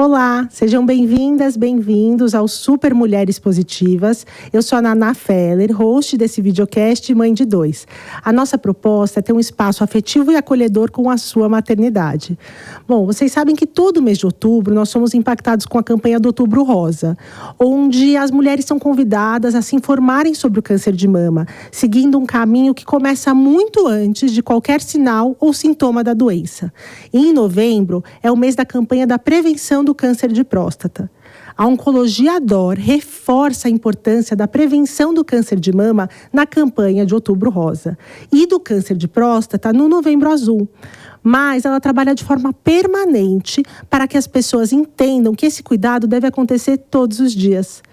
Olá, sejam bem-vindas, bem-vindos ao Super Mulheres Positivas. Eu sou a Naná Feller, host desse videocast e mãe de 2. A nossa proposta é ter um espaço afetivo e acolhedor com a sua maternidade. Bom, vocês sabem que todo mês de outubro nós somos impactados com a campanha do Outubro Rosa, onde as mulheres são convidadas a se informarem sobre o câncer de mama, seguindo um caminho que começa muito antes de qualquer sinal ou sintoma da doença. E em novembro é o mês da campanha da prevenção do câncer de próstata. A Oncologia DOR reforça a importância da prevenção do câncer de mama na campanha de Outubro Rosa e do câncer de próstata no Novembro Azul. Mas ela trabalha de forma permanente para que as pessoas entendam que esse cuidado deve acontecer todos os dias.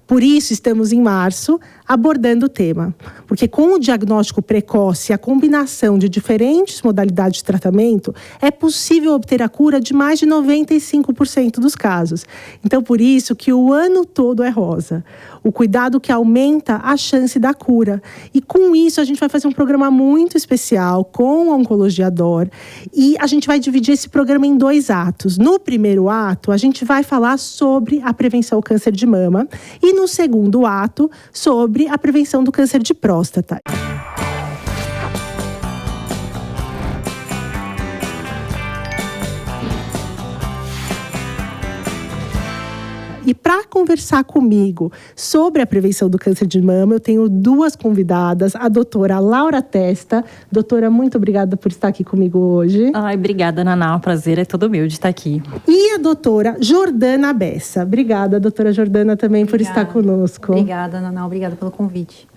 Por isso, estamos em março abordando o tema, porque com o diagnóstico precoce e a combinação de diferentes modalidades de tratamento, é possível obter a cura de mais de 95% dos casos. Então, por isso que o ano todo é rosa. O cuidado que aumenta a chance da cura. E com isso, a gente vai fazer um programa muito especial com a Oncologia DOR. E a gente vai dividir esse programa em 2 atos. No primeiro ato, a gente vai falar sobre a prevenção ao câncer de mama. E no segundo ato, sobre a prevenção do câncer de próstata. E para conversar comigo sobre a prevenção do câncer de mama, eu tenho 2 convidadas, a doutora Laura Testa. Doutora, muito obrigada por estar aqui comigo hoje. Ai, obrigada, Naná. O prazer é todo meu de estar aqui. E a doutora Jordana Bessa. Obrigada, doutora Jordana, também por estar conosco. Obrigada, Naná. Obrigada pelo convite.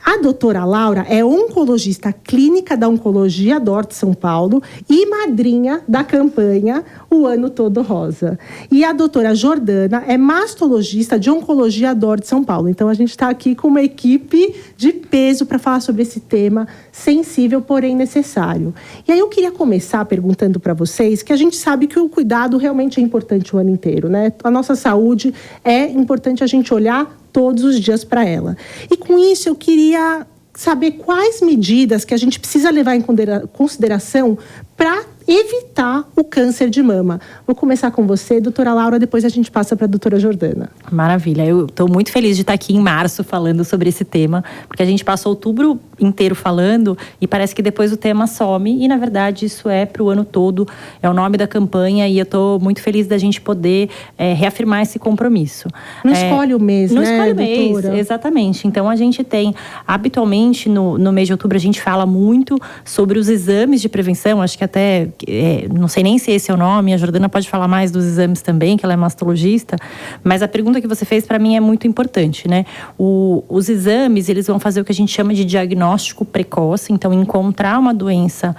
A doutora Laura é oncologista clínica da Oncologia DOR de São Paulo e madrinha da campanha O Ano Todo Rosa. E a doutora Jordana é mastologista de Oncologia DOR de São Paulo. Então, a gente está aqui com uma equipe de peso para falar sobre esse tema sensível, porém necessário. E aí, eu queria começar perguntando para vocês que a gente sabe que o cuidado realmente é importante o ano inteiro, né? A nossa saúde é importante a gente olhar todos os dias para ela. E com isso eu queria saber quais medidas que a gente precisa levar em consideração para evitar o câncer de mama. Vou começar com você, doutora Laura, depois a gente passa para a doutora Jordana. Maravilha, eu estou muito feliz de estar aqui em março falando sobre esse tema, porque a gente passou outubro inteiro falando e parece que depois o tema some e na verdade isso é para o ano todo, é o nome da campanha e eu estou muito feliz da gente poder reafirmar esse compromisso. Não escolhe o mês, não né, escolhe o mês, doutora? Exatamente. Então a gente tem, habitualmente no mês de outubro a gente fala muito sobre os exames de prevenção, acho que até não sei nem se esse é o nome, a Jordana pode falar mais dos exames também, que ela é mastologista, mas a pergunta que você fez para mim é muito importante, né? Os exames, eles vão fazer o que a gente chama de diagnóstico precoce, então encontrar uma doença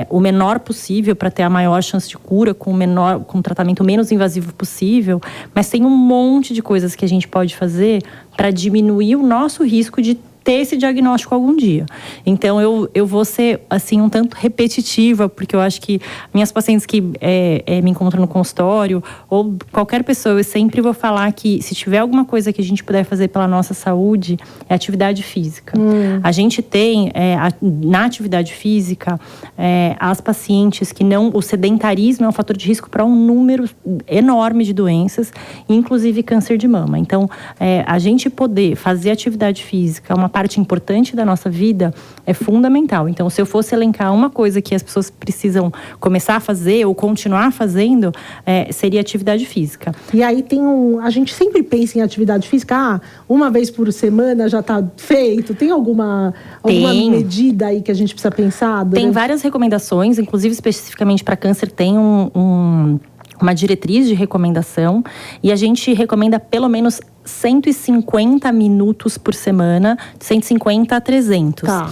o menor possível para ter a maior chance de cura, com um tratamento menos invasivo possível, mas tem um monte de coisas que a gente pode fazer para diminuir o nosso risco de ter esse diagnóstico algum dia. Então, eu vou ser, assim, um tanto repetitiva, porque eu acho que minhas pacientes que me encontram no consultório, ou qualquer pessoa, eu sempre vou falar que se tiver alguma coisa que a gente puder fazer pela nossa saúde, é atividade física. A gente tem, na atividade física, as pacientes que não... O sedentarismo é um fator de risco para um número enorme de doenças, inclusive câncer de mama. Então, a gente poder fazer atividade física, uma parte importante da nossa vida, é fundamental. Então, se eu fosse elencar uma coisa que as pessoas precisam começar a fazer ou continuar fazendo, seria atividade física. E aí a gente sempre pensa em atividade física, uma vez por semana já está feito. Tem alguma medida aí que a gente precisa pensar? Tem várias recomendações, inclusive especificamente para câncer tem uma diretriz de recomendação e a gente recomenda pelo menos 150 minutos por semana, de 150 a 300. Tá.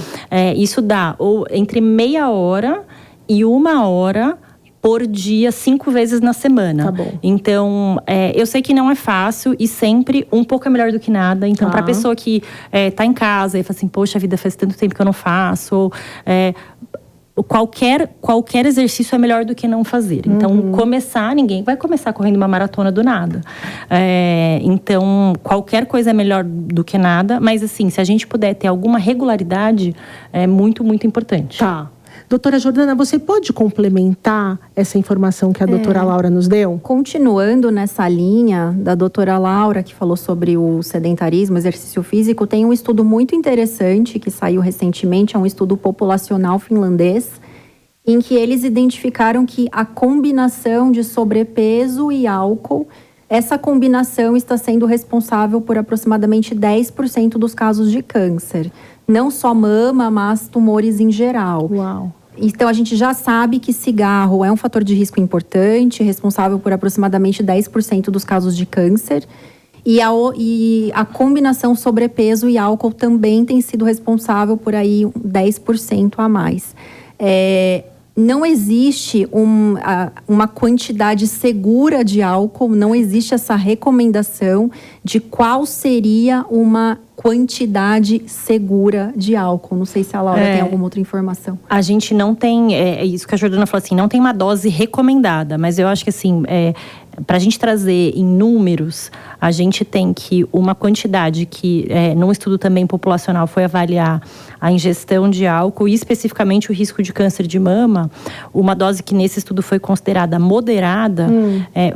Isso dá entre meia hora e 1 hora por dia, 5 vezes na semana. Tá bom. Então, eu sei que não é fácil e sempre um pouco é melhor do que nada. Então, para a pessoa que tá em casa e fala assim, poxa, a vida faz tanto tempo que eu não faço, ou, qualquer exercício é melhor do que não fazer. Então, ninguém vai começar correndo uma maratona do nada. Então, qualquer coisa é melhor do que nada. Mas, assim, se a gente puder ter alguma regularidade, é muito, muito importante. Tá. Doutora Jordana, você pode complementar essa informação que a doutora Laura nos deu? Continuando nessa linha da doutora Laura, que falou sobre o sedentarismo, exercício físico, tem um estudo muito interessante que saiu recentemente, é um estudo populacional finlandês, em que eles identificaram que a combinação de sobrepeso e álcool, essa combinação está sendo responsável por aproximadamente 10% dos casos de câncer. Não só mama, mas tumores em geral. Uau! Então, a gente já sabe que cigarro é um fator de risco importante, responsável por aproximadamente 10% dos casos de câncer. E a combinação sobrepeso e álcool também tem sido responsável por aí 10% a mais. Não existe uma quantidade segura de álcool, não existe essa recomendação de qual seria uma quantidade segura de álcool. Não sei se a Laura tem alguma outra informação. A gente não tem, é isso que a Jordana falou assim, não tem uma dose recomendada, mas eu acho que assim, para a gente trazer em números, a gente tem que uma quantidade que, num estudo também populacional, foi avaliar a ingestão de álcool e especificamente o risco de câncer de mama. Uma dose que nesse estudo foi considerada moderada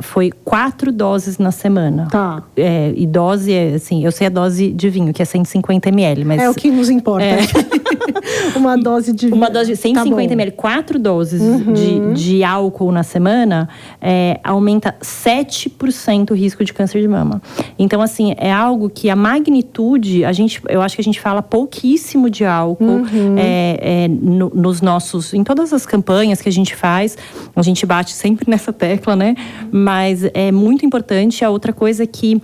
foi 4 doses na semana. Tá. E dose, assim, eu sei a dose de vinho, que é 150 ml, mas... É o que nos importa. Uma dose de vinho. Uma dose de 150 ml, 4 doses de álcool na semana, aumenta 7% o risco de câncer de mama. Então, assim, é algo que a magnitude, eu acho que a gente fala pouquíssimo de álcool nos nossos, em todas as campanhas que a gente faz, a gente bate sempre nessa tecla, né? Mas é muito importante. A outra coisa é que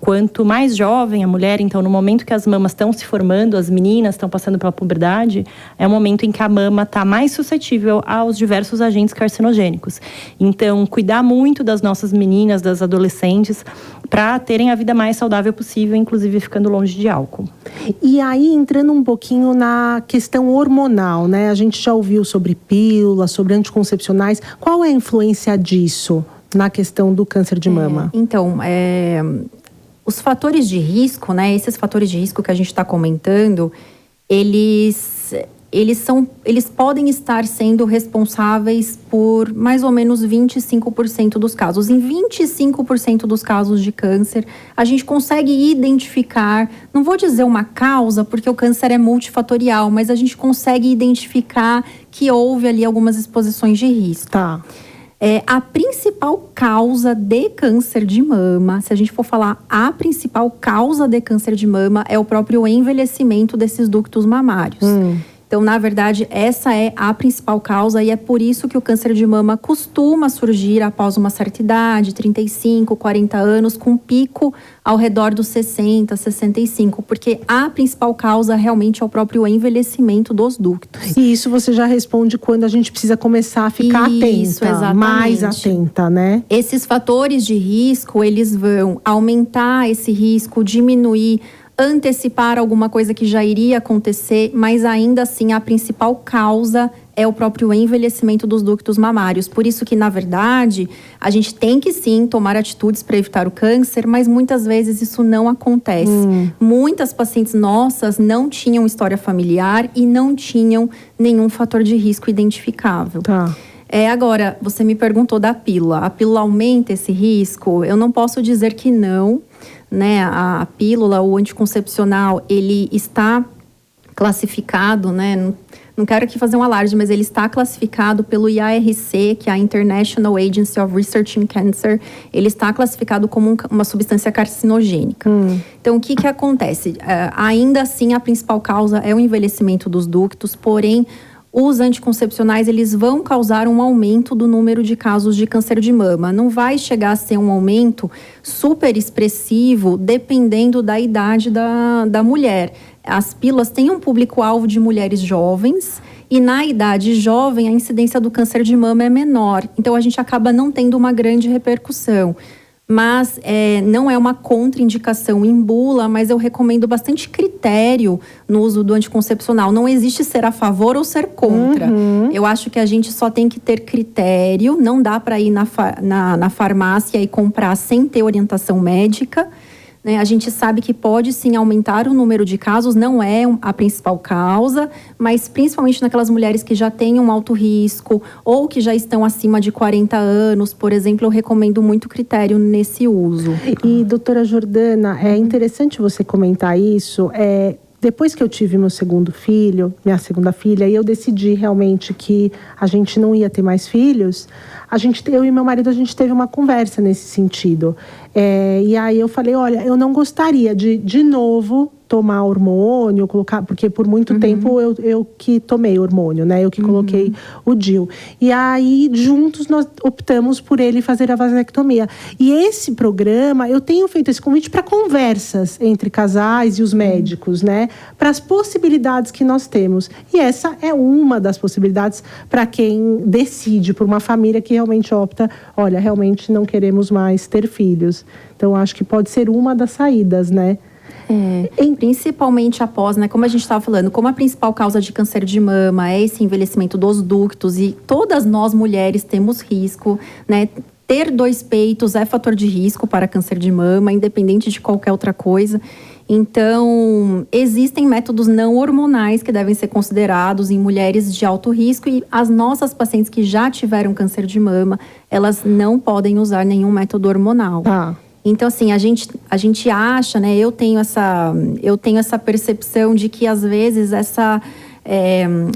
quanto mais jovem a mulher, então no momento que as mamas estão se formando, as meninas estão passando pela puberdade, é o momento em que a mama está mais suscetível aos diversos agentes carcinogênicos. Então, cuidar muito das nossas meninas, das adolescentes, para terem a vida mais saudável possível, inclusive ficando longe de álcool. E aí, entrando um pouquinho na questão hormonal, né? A gente já ouviu sobre pílula, sobre anticoncepcionais. Qual é a influência disso na questão do câncer de mama? Então, os fatores de risco, né? Esses fatores de risco que a gente está comentando, eles podem estar sendo responsáveis por mais ou menos 25% dos casos. Em 25% dos casos de câncer, a gente consegue identificar, não vou dizer uma causa, porque o câncer é multifatorial, mas a gente consegue identificar que houve ali algumas exposições de risco. Tá. A principal causa de câncer de mama, se a gente for falar a principal causa de câncer de mama, é o próprio envelhecimento desses ductos mamários. Então, na verdade, essa é a principal causa e é por isso que o câncer de mama costuma surgir após uma certa idade, 35, 40 anos, com pico ao redor dos 60, 65, porque a principal causa realmente é o próprio envelhecimento dos ductos. E isso você já responde quando a gente precisa começar a ficar atenta, mais atenta, né? Esses fatores de risco, eles vão aumentar esse risco, diminuir, antecipar alguma coisa que já iria acontecer, mas ainda assim a principal causa é o próprio envelhecimento dos ductos mamários. Por isso que, na verdade, a gente tem que sim tomar atitudes para evitar o câncer, mas muitas vezes isso não acontece. Muitas pacientes nossas não tinham história familiar e não tinham nenhum fator de risco identificável. Tá. Agora, você me perguntou da pílula. A pílula aumenta esse risco? Eu não posso dizer que não, né? A pílula, o anticoncepcional, ele está classificado, né? Não quero aqui fazer um alarde, mas ele está classificado pelo IARC, que é a International Agency of Research in Cancer. Ele está classificado como uma substância carcinogênica. Então, o que acontece? Ainda assim, a principal causa é o envelhecimento dos ductos, porém, os anticoncepcionais, eles vão causar um aumento do número de casos de câncer de mama. Não vai chegar a ser um aumento super expressivo, dependendo da idade da mulher. As pílulas têm um público-alvo de mulheres jovens e na idade jovem a incidência do câncer de mama é menor. Então, a gente acaba não tendo uma grande repercussão. Mas não é uma contraindicação em bula, mas eu recomendo bastante critério no uso do anticoncepcional. Não existe ser a favor ou ser contra. Eu acho que a gente só tem que ter critério, não dá para ir na farmácia e comprar sem ter orientação médica. né? A gente sabe que pode sim aumentar o número de casos, não é a principal causa, mas principalmente naquelas mulheres que já têm um alto risco ou que já estão acima de 40 anos, por exemplo, eu recomendo muito critério nesse uso. E, doutora Jordana, é interessante você comentar isso. Depois que eu tive meu segundo filho, minha segunda filha, e eu decidi realmente que a gente não ia ter mais filhos, eu e meu marido, a gente teve uma conversa nesse sentido. E aí eu falei, olha, eu não gostaria de novo tomar hormônio, colocar, porque por muito tempo eu que tomei hormônio, né? Eu que coloquei o DIU. E aí, juntos, nós optamos por ele fazer a vasectomia. E esse programa, eu tenho feito esse convite para conversas entre casais e os médicos, né? Para as possibilidades que nós temos. E essa é uma das possibilidades para quem decide por uma família que realmente opta, olha, realmente não queremos mais ter filhos. Então, acho que pode ser uma das saídas, né? Principalmente após, né, como a gente estava falando, como a principal causa de câncer de mama é esse envelhecimento dos ductos e todas nós mulheres temos risco, né? Ter 2 peitos é fator de risco para câncer de mama, independente de qualquer outra coisa. Então, existem métodos não hormonais que devem ser considerados em mulheres de alto risco e as nossas pacientes que já tiveram câncer de mama, elas não podem usar nenhum método hormonal. Então, assim, a gente acha, né? Eu tenho essa percepção de que, às vezes,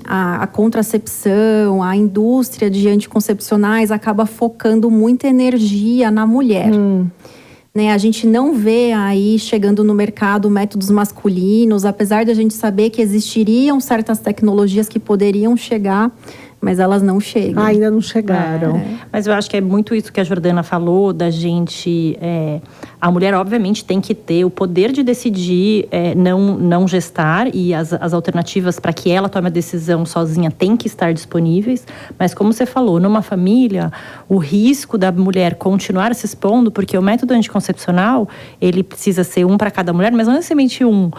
a contracepção, a indústria de anticoncepcionais acaba focando muita energia na mulher. Né? A gente não vê aí chegando no mercado métodos masculinos, apesar de a gente saber que existiriam certas tecnologias que poderiam chegar, mas elas não chegam. Ainda não chegaram. Mas eu acho que é muito isso que a Jordana falou, da gente... a mulher, obviamente, tem que ter o poder de decidir não gestar. E as alternativas para que ela tome a decisão sozinha têm que estar disponíveis. Mas, como você falou, numa família, o risco da mulher continuar se expondo, porque o método anticoncepcional, ele precisa ser um para cada mulher, mas não necessariamente um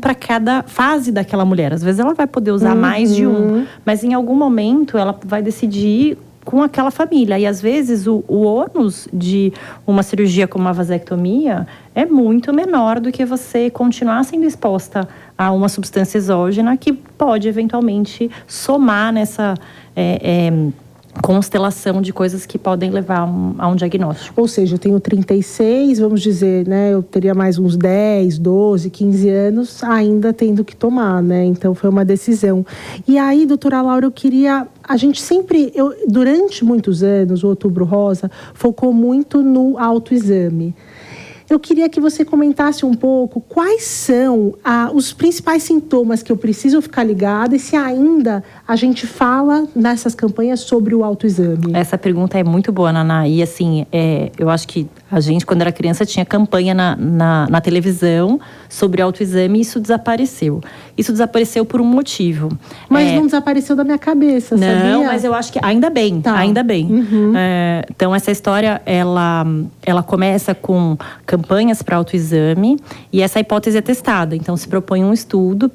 para cada fase daquela mulher. Às vezes ela vai poder usar mais de um, mas em algum momento ela vai decidir com aquela família. E às vezes o ônus de uma cirurgia como uma vasectomia é muito menor do que você continuar sendo exposta a uma substância exógena que pode eventualmente somar nessa constelação de coisas que podem levar a um diagnóstico. Ou seja, eu tenho 36, vamos dizer, né? Eu teria mais uns 10, 12, 15 anos ainda tendo que tomar, né? Então, foi uma decisão. E aí, doutora Laura, eu queria... A gente sempre, durante muitos anos, o Outubro Rosa focou muito no autoexame. Eu queria que você comentasse um pouco quais são os principais sintomas que eu preciso ficar ligada e se ainda a gente fala nessas campanhas sobre o autoexame. Essa pergunta é muito boa, Naná. E assim, eu acho que a gente, quando era criança, tinha campanha na televisão sobre autoexame e isso desapareceu. Isso desapareceu por um motivo. Mas não desapareceu da minha cabeça, sabia? Não, mas eu acho que ainda bem, ainda bem. Então, essa história, ela começa com campanhas para autoexame e essa hipótese é testada. Então, se propõe um estudo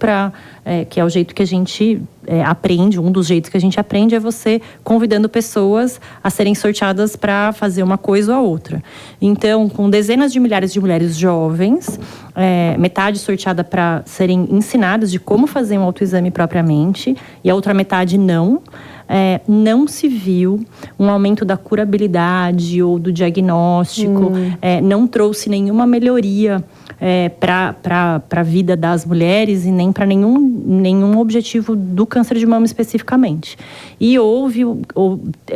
que é o jeito que a gente aprende, um dos jeitos que a gente aprende é você convidando pessoas a serem sorteadas para fazer uma coisa ou a outra. Então, com dezenas de milhares de mulheres jovens, metade sorteada para serem ensinadas de como fazer um autoexame propriamente e a outra metade não. Não se viu um aumento da curabilidade ou do diagnóstico, não trouxe nenhuma melhoria para a vida das mulheres e nem para nenhum objetivo do câncer de mama especificamente. E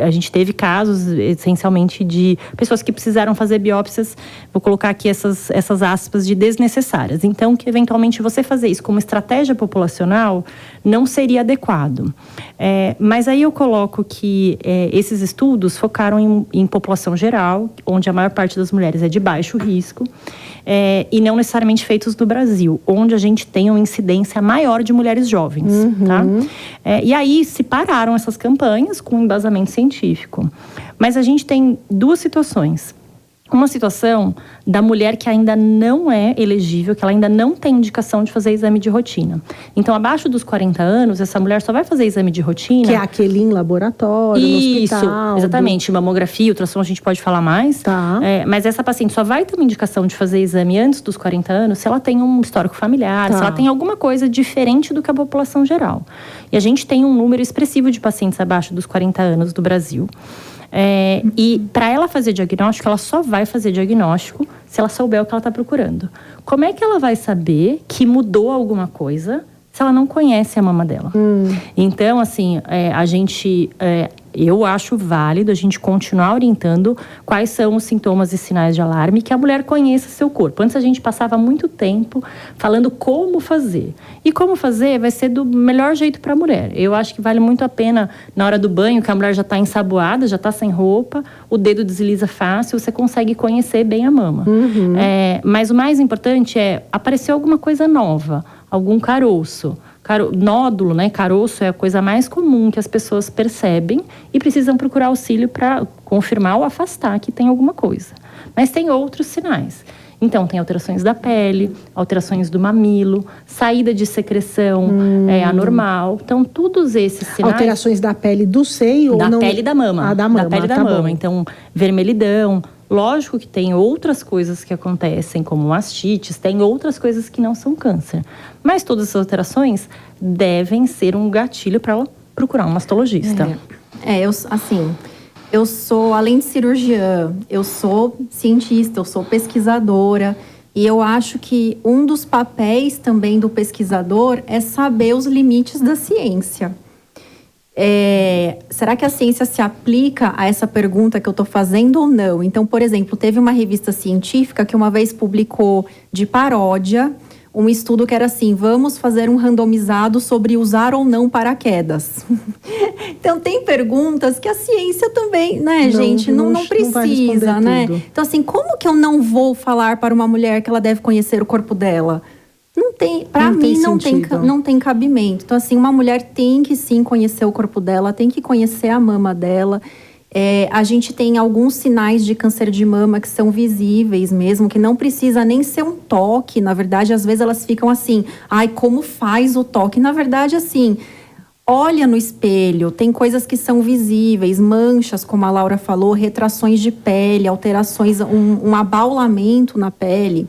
a gente teve casos essencialmente de pessoas que precisaram fazer biópsias, vou colocar aqui essas aspas, de desnecessárias. Então, que eventualmente você fazer isso como estratégia populacional não seria adequado. Mas aí eu coloco que esses estudos focaram em população geral, onde a maior parte das mulheres é de baixo risco, e não necessariamente feitos no Brasil, onde a gente tem uma incidência maior de mulheres jovens. Tá? E aí se pararam essas campanhas com embasamento científico. Mas a gente tem duas situações. uma situação da mulher que ainda não é elegível, que ela ainda não tem indicação de fazer exame de rotina. Então, abaixo dos 40 anos, essa mulher só vai fazer exame de rotina. Que é aquele em laboratório, no hospital. Isso, exatamente. Mamografia, ultrassom, a gente pode falar mais. Tá. Mas essa paciente só vai ter uma indicação de fazer exame antes dos 40 anos se ela tem um histórico familiar, Tá. se ela tem alguma coisa diferente do que a população geral. E a gente tem um número expressivo de pacientes abaixo dos 40 anos do Brasil. E para ela fazer diagnóstico, ela só vai fazer diagnóstico se ela souber o que ela está procurando. Como é que ela vai saber que mudou alguma coisa se ela não conhece a mama dela? Então, assim, eu acho válido a gente continuar orientando quais são os sintomas e sinais de alarme, que a mulher conheça seu corpo. Antes a gente passava muito tempo falando como fazer. E como fazer vai ser do melhor jeito para a mulher. Eu acho que vale muito a pena, na hora do banho, que a mulher já está ensaboada, já está sem roupa, o dedo desliza fácil, você consegue conhecer bem a mama. Mas o mais importante é aparecer alguma coisa nova, algum caroço. Nódulo, né? Caroço é a coisa mais comum que as pessoas percebem e precisam procurar auxílio para confirmar ou afastar que tem alguma coisa. Mas tem outros sinais. Então, tem alterações da pele, alterações do mamilo, saída de secreção anormal. Então, todos esses sinais... Alterações da pele do seio? Da ou não? pele da mama. Da mama, Da pele da tá mama. bom. Então, vermelhidão. Lógico que tem outras coisas que acontecem, como mastites, tem outras coisas que não são câncer. Mas todas essas alterações devem ser um gatilho para ela procurar um mastologista. Eu sou, além de cirurgiã, eu sou cientista, eu sou pesquisadora. E eu acho que um dos papéis também do pesquisador é saber os limites da ciência. Será que a ciência se aplica a essa pergunta que eu estou fazendo ou não? Então, por exemplo, teve uma revista científica que uma vez publicou de paródia um estudo que era assim: vamos fazer um randomizado sobre usar ou não paraquedas. Então, tem perguntas que a ciência também, né, gente, não precisa, né? Tudo. Então, assim, como que eu não vou falar para uma mulher que ela deve conhecer o corpo dela? Não tem, para mim não tem cabimento. Então, assim, uma mulher tem que sim conhecer o corpo dela, tem que conhecer a mama dela. A gente tem alguns sinais de câncer de mama que são visíveis mesmo, que não precisa nem ser um toque. Na verdade, às vezes elas ficam assim, ai, como faz o toque? Na verdade, assim, olha no espelho, tem coisas que são visíveis, manchas, como a Laura falou, retrações de pele, alterações, um abaulamento na pele.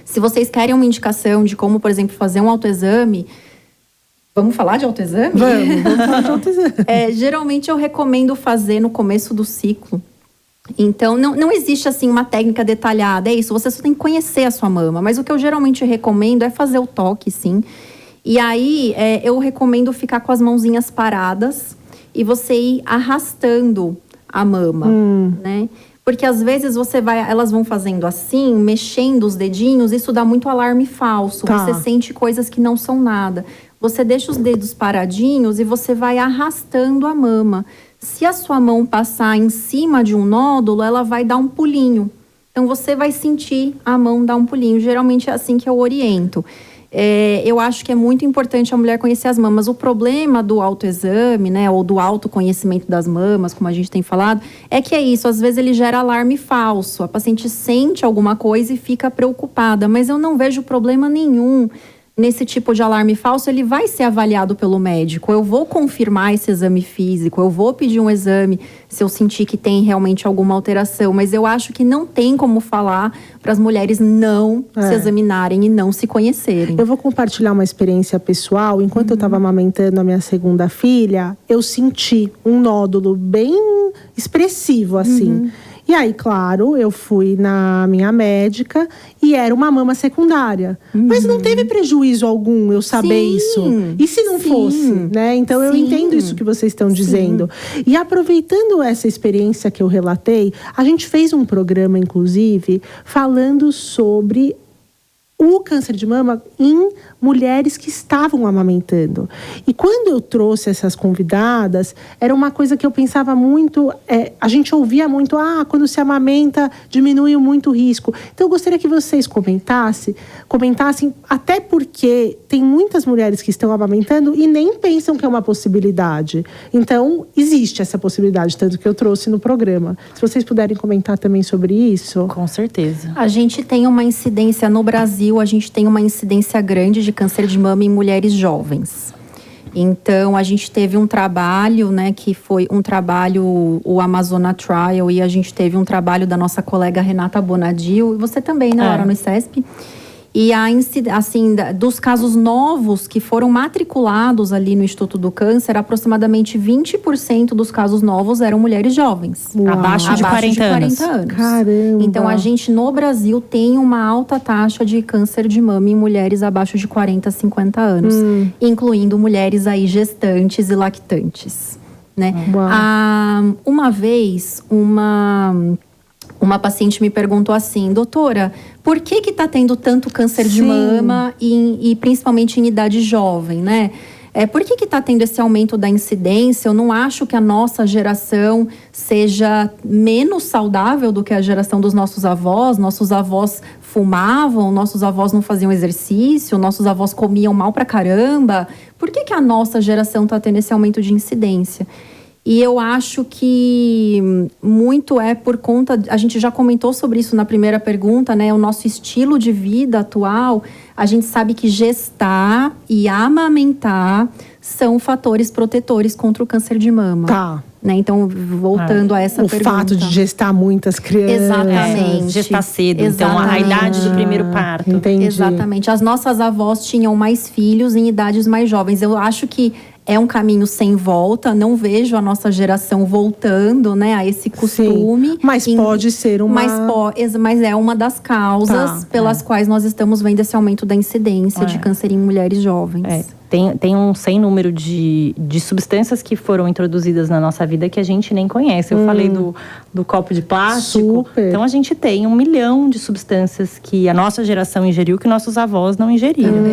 Se vocês querem uma indicação de como, por exemplo, fazer um autoexame... Vamos falar de autoexame? Vamos falar de autoexame. Geralmente eu recomendo fazer no começo do ciclo. Então, não existe assim uma técnica detalhada, é isso, você só tem que conhecer a sua mama. Mas o que eu geralmente recomendo é fazer o toque, sim. E aí, eu recomendo ficar com as mãozinhas paradas e você ir arrastando a mama, né? Porque às vezes elas vão fazendo assim, mexendo os dedinhos, isso dá muito alarme falso. Tá. Você sente coisas que não são nada. Você deixa os dedos paradinhos e você vai arrastando a mama. Se a sua mão passar em cima de um nódulo, ela vai dar um pulinho. Então, você vai sentir a mão dar um pulinho. Geralmente é assim que eu oriento. Eu acho que é muito importante a mulher conhecer as mamas. O problema do autoexame, né, ou do autoconhecimento das mamas, como a gente tem falado, é que é isso. Às vezes ele gera alarme falso. A paciente sente alguma coisa e fica preocupada. Mas eu não vejo problema nenhum nesse tipo de alarme falso. Ele vai ser avaliado pelo médico. Eu vou confirmar esse exame físico, eu vou pedir um exame se eu sentir que tem realmente alguma alteração. Mas eu acho que não tem como falar para as mulheres não se examinarem e não se conhecerem. Eu vou compartilhar uma experiência pessoal. Enquanto eu estava amamentando a minha segunda filha, eu senti um nódulo bem expressivo, assim. E aí, claro, eu fui na minha médica e era uma mama secundária. Mas não teve prejuízo algum eu saber isso. E se não fosse, né? Então, eu entendo isso que vocês estão dizendo. E aproveitando essa experiência que eu relatei, a gente fez um programa, inclusive, falando sobre o câncer de mama em mulheres que estavam amamentando. E quando eu trouxe essas convidadas, era uma coisa que eu pensava muito, a gente ouvia muito, quando se amamenta diminui muito o risco. Então eu gostaria que vocês comentassem, até porque tem muitas mulheres que estão amamentando e nem pensam que é uma possibilidade. Então existe essa possibilidade, tanto que eu trouxe no programa. Se vocês puderem comentar também sobre isso. Com certeza. A gente tem uma incidência no Brasil, a gente tem uma incidência grande de câncer de mama em mulheres jovens. Então, a gente teve um trabalho, né, que foi um trabalho, o Amazona Trial, e a gente teve um trabalho da nossa colega Renata Bonadil, e você também, né, Laura, no ICESP? E assim, dos casos novos que foram matriculados ali no Instituto do Câncer, aproximadamente 20% dos casos novos eram mulheres jovens. Abaixo de 40 anos. Caramba! Então, a gente no Brasil tem uma alta taxa de câncer de mama em mulheres abaixo de 40, 50 anos. Incluindo mulheres aí gestantes e lactantes, né? Uma vez, uma paciente me perguntou assim, doutora, por que está tendo tanto câncer de mama e principalmente em idade jovem, né? Por que está tendo esse aumento da incidência? Eu não acho que a nossa geração seja menos saudável do que a geração dos nossos avós. Nossos avós fumavam, nossos avós não faziam exercício, nossos avós comiam mal pra caramba. Por que a nossa geração está tendo esse aumento de incidência? E eu acho que muito é por conta, a gente já comentou sobre isso na primeira pergunta, né? O nosso estilo de vida atual, a gente sabe que gestar e amamentar são fatores protetores contra o câncer de mama. Tá. Né? Então, voltando a essa pergunta. O fato de gestar muitas crianças. Exatamente. Gestar cedo, então a idade do primeiro parto. Entendi. Exatamente. As nossas avós tinham mais filhos em idades mais jovens. Eu acho que é um caminho sem volta, não vejo a nossa geração voltando, né, a esse costume. Sim, mas pode ser uma... Mas é uma das causas pelas quais nós estamos vendo esse aumento da incidência de câncer em mulheres jovens. Tem um sem número de substâncias que foram introduzidas na nossa vida que a gente nem conhece. Eu falei do copo de plástico. Super. Então, a gente tem 1 milhão de substâncias que a nossa geração ingeriu que nossos avós não ingeriram.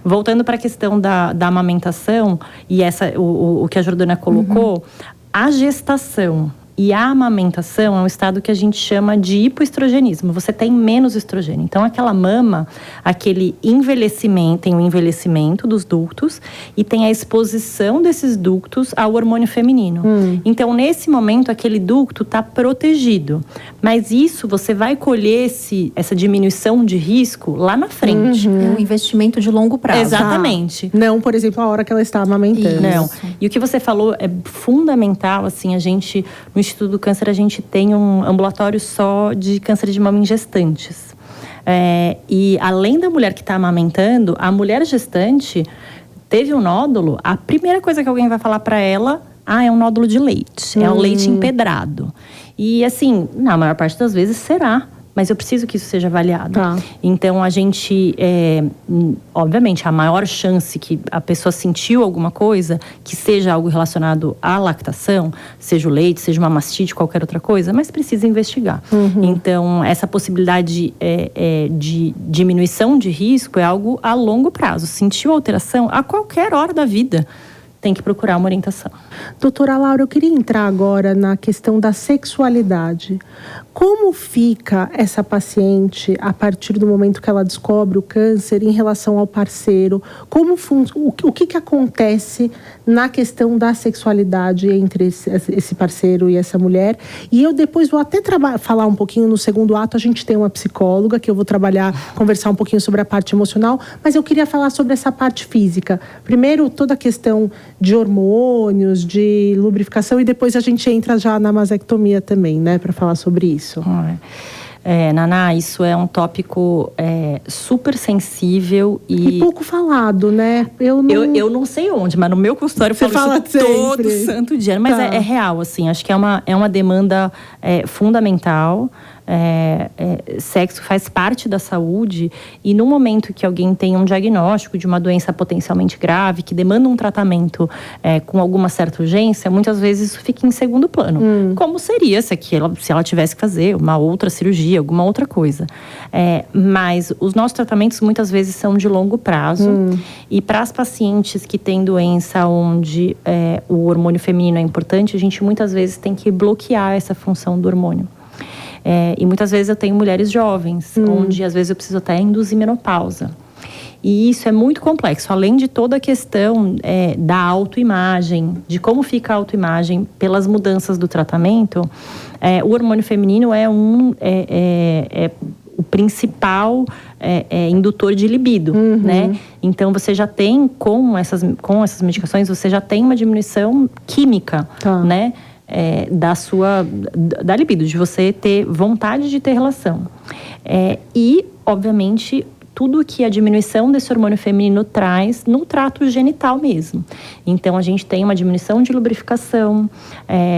Voltando para a questão da amamentação, e o que a Jordana colocou, a gestação e a amamentação é um estado que a gente chama de hipoestrogenismo. Você tem menos estrogênio. Então, aquela mama, aquele envelhecimento, tem o envelhecimento dos ductos e tem a exposição desses ductos ao hormônio feminino. Então, nesse momento, aquele ducto está protegido. Mas isso, você vai colher essa diminuição de risco lá na frente. É um investimento de longo prazo. Exatamente. Não, por exemplo, a hora que ela está amamentando. Não. E o que você falou é fundamental, assim, a gente... No Instituto do Câncer, a gente tem um ambulatório só de câncer de mama em gestantes. E além da mulher que está amamentando, a mulher gestante teve um nódulo, a primeira coisa que alguém vai falar para ela, é um nódulo de leite, é um leite empedrado. E assim, na maior parte das vezes será, mas eu preciso que isso seja avaliado. Então, a gente, obviamente, a maior chance que a pessoa sentiu alguma coisa, que seja algo relacionado à lactação, seja o leite, seja uma mastite, qualquer outra coisa, mas precisa investigar. Então, essa possibilidade de diminuição de risco é algo a longo prazo. Sentiu alteração a qualquer hora da vida, tem que procurar uma orientação. Doutora Laura, eu queria entrar agora na questão da sexualidade. Como fica essa paciente a partir do momento que ela descobre o câncer em relação ao parceiro? O que acontece na questão da sexualidade entre esse parceiro e essa mulher? E eu depois vou até falar um pouquinho no segundo ato. A gente tem uma psicóloga que eu vou conversar um pouquinho sobre a parte emocional, mas eu queria falar sobre essa parte física. Primeiro, toda a questão de hormônios, de lubrificação, e depois a gente entra já na mastectomia também, né, para falar sobre isso. Naná, isso é um tópico super sensível e pouco falado, né? Eu não sei onde, mas no meu consultório eu falo isso todo santo dia. Mas é real, assim, acho que é uma demanda fundamental. sexo faz parte da saúde, e no momento que alguém tem um diagnóstico de uma doença potencialmente grave, que demanda um tratamento com alguma certa urgência, muitas vezes isso fica em segundo plano. Como seria se ela tivesse que fazer uma outra cirurgia, alguma outra coisa. Mas os nossos tratamentos muitas vezes são de longo prazo. E para as pacientes que têm doença onde o hormônio feminino é importante, a gente muitas vezes tem que bloquear essa função do hormônio. E muitas vezes eu tenho mulheres jovens, onde às vezes eu preciso até induzir menopausa. E isso é muito complexo, além de toda a questão da autoimagem, de como fica a autoimagem pelas mudanças do tratamento. O hormônio feminino é o principal indutor de libido, né? Então, você já tem, com essas medicações, você já tem uma diminuição química, né? Da libido, de você ter vontade de ter relação. E, obviamente, tudo que a diminuição desse hormônio feminino traz no trato genital mesmo. Então, a gente tem uma diminuição de lubrificação,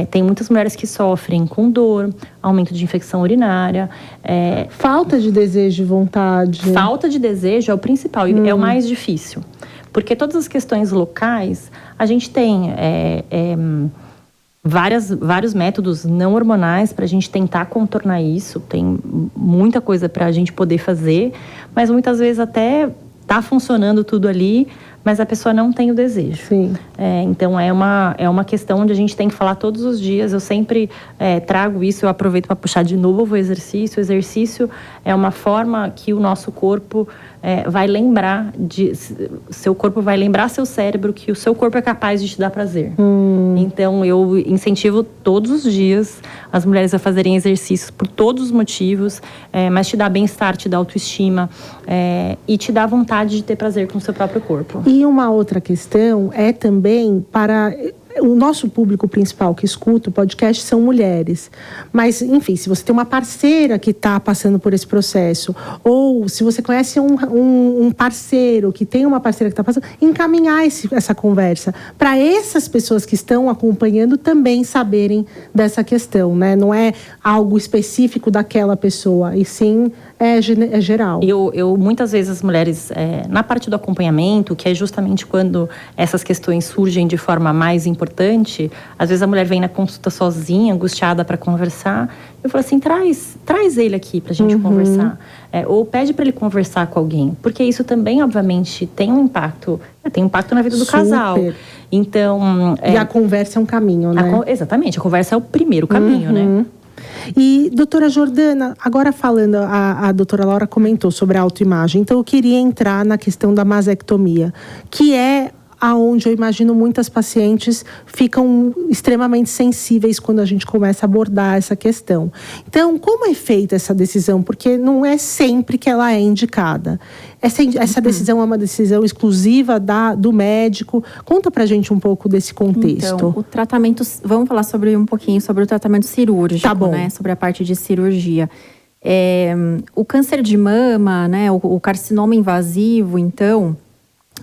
tem muitas mulheres que sofrem com dor, aumento de infecção urinária. Falta de desejo e vontade. Falta de desejo é o principal e é o mais difícil. Porque todas as questões locais, a gente tem vários métodos não hormonais para a gente tentar contornar isso. Tem muita coisa para a gente poder fazer, mas muitas vezes até tá funcionando tudo ali, mas a pessoa não tem o desejo. Sim. Então é uma questão onde a gente tem que falar todos os dias. Eu sempre trago isso, eu aproveito para puxar de novo o exercício. O exercício é uma forma que o nosso corpo vai lembrar seu corpo vai lembrar seu cérebro que o seu corpo é capaz de te dar prazer. Então eu incentivo todos os dias as mulheres a fazerem exercícios por todos os motivos, mas te dá bem-estar, te dá autoestima e te dá vontade de ter prazer com o seu próprio corpo. E uma outra questão é também para o nosso público principal que escuta o podcast são mulheres. Mas, enfim, se você tem uma parceira que está passando por esse processo, ou se você conhece um parceiro que tem uma parceira que está passando, encaminhar essa conversa para essas pessoas que estão acompanhando também saberem dessa questão, né? Não é algo específico daquela pessoa, e sim é geral. Eu muitas vezes as mulheres, na parte do acompanhamento, que é justamente quando essas questões surgem de forma mais importante, às vezes a mulher vem na consulta sozinha, angustiada para conversar. Eu falo assim, traz ele aqui pra gente conversar. Ou pede para ele conversar com alguém. Porque isso também, obviamente, tem um impacto. Tem impacto na vida do casal. Então... E a conversa é um caminho, né? Exatamente, a conversa é o primeiro caminho, né? E, doutora Jordana, agora falando, a doutora Laura comentou sobre a autoimagem, então eu queria entrar na questão da mastectomia, que é aonde eu imagino muitas pacientes ficam extremamente sensíveis quando a gente começa a abordar essa questão. Então, como é feita essa decisão? Porque não é sempre que ela é indicada. Essa decisão é uma decisão exclusiva do médico. Conta pra gente um pouco desse contexto. Então, o tratamento... Vamos falar um pouquinho sobre o tratamento cirúrgico, tá bom, né? Sobre a parte de cirurgia. O câncer de mama, né? O carcinoma invasivo, então...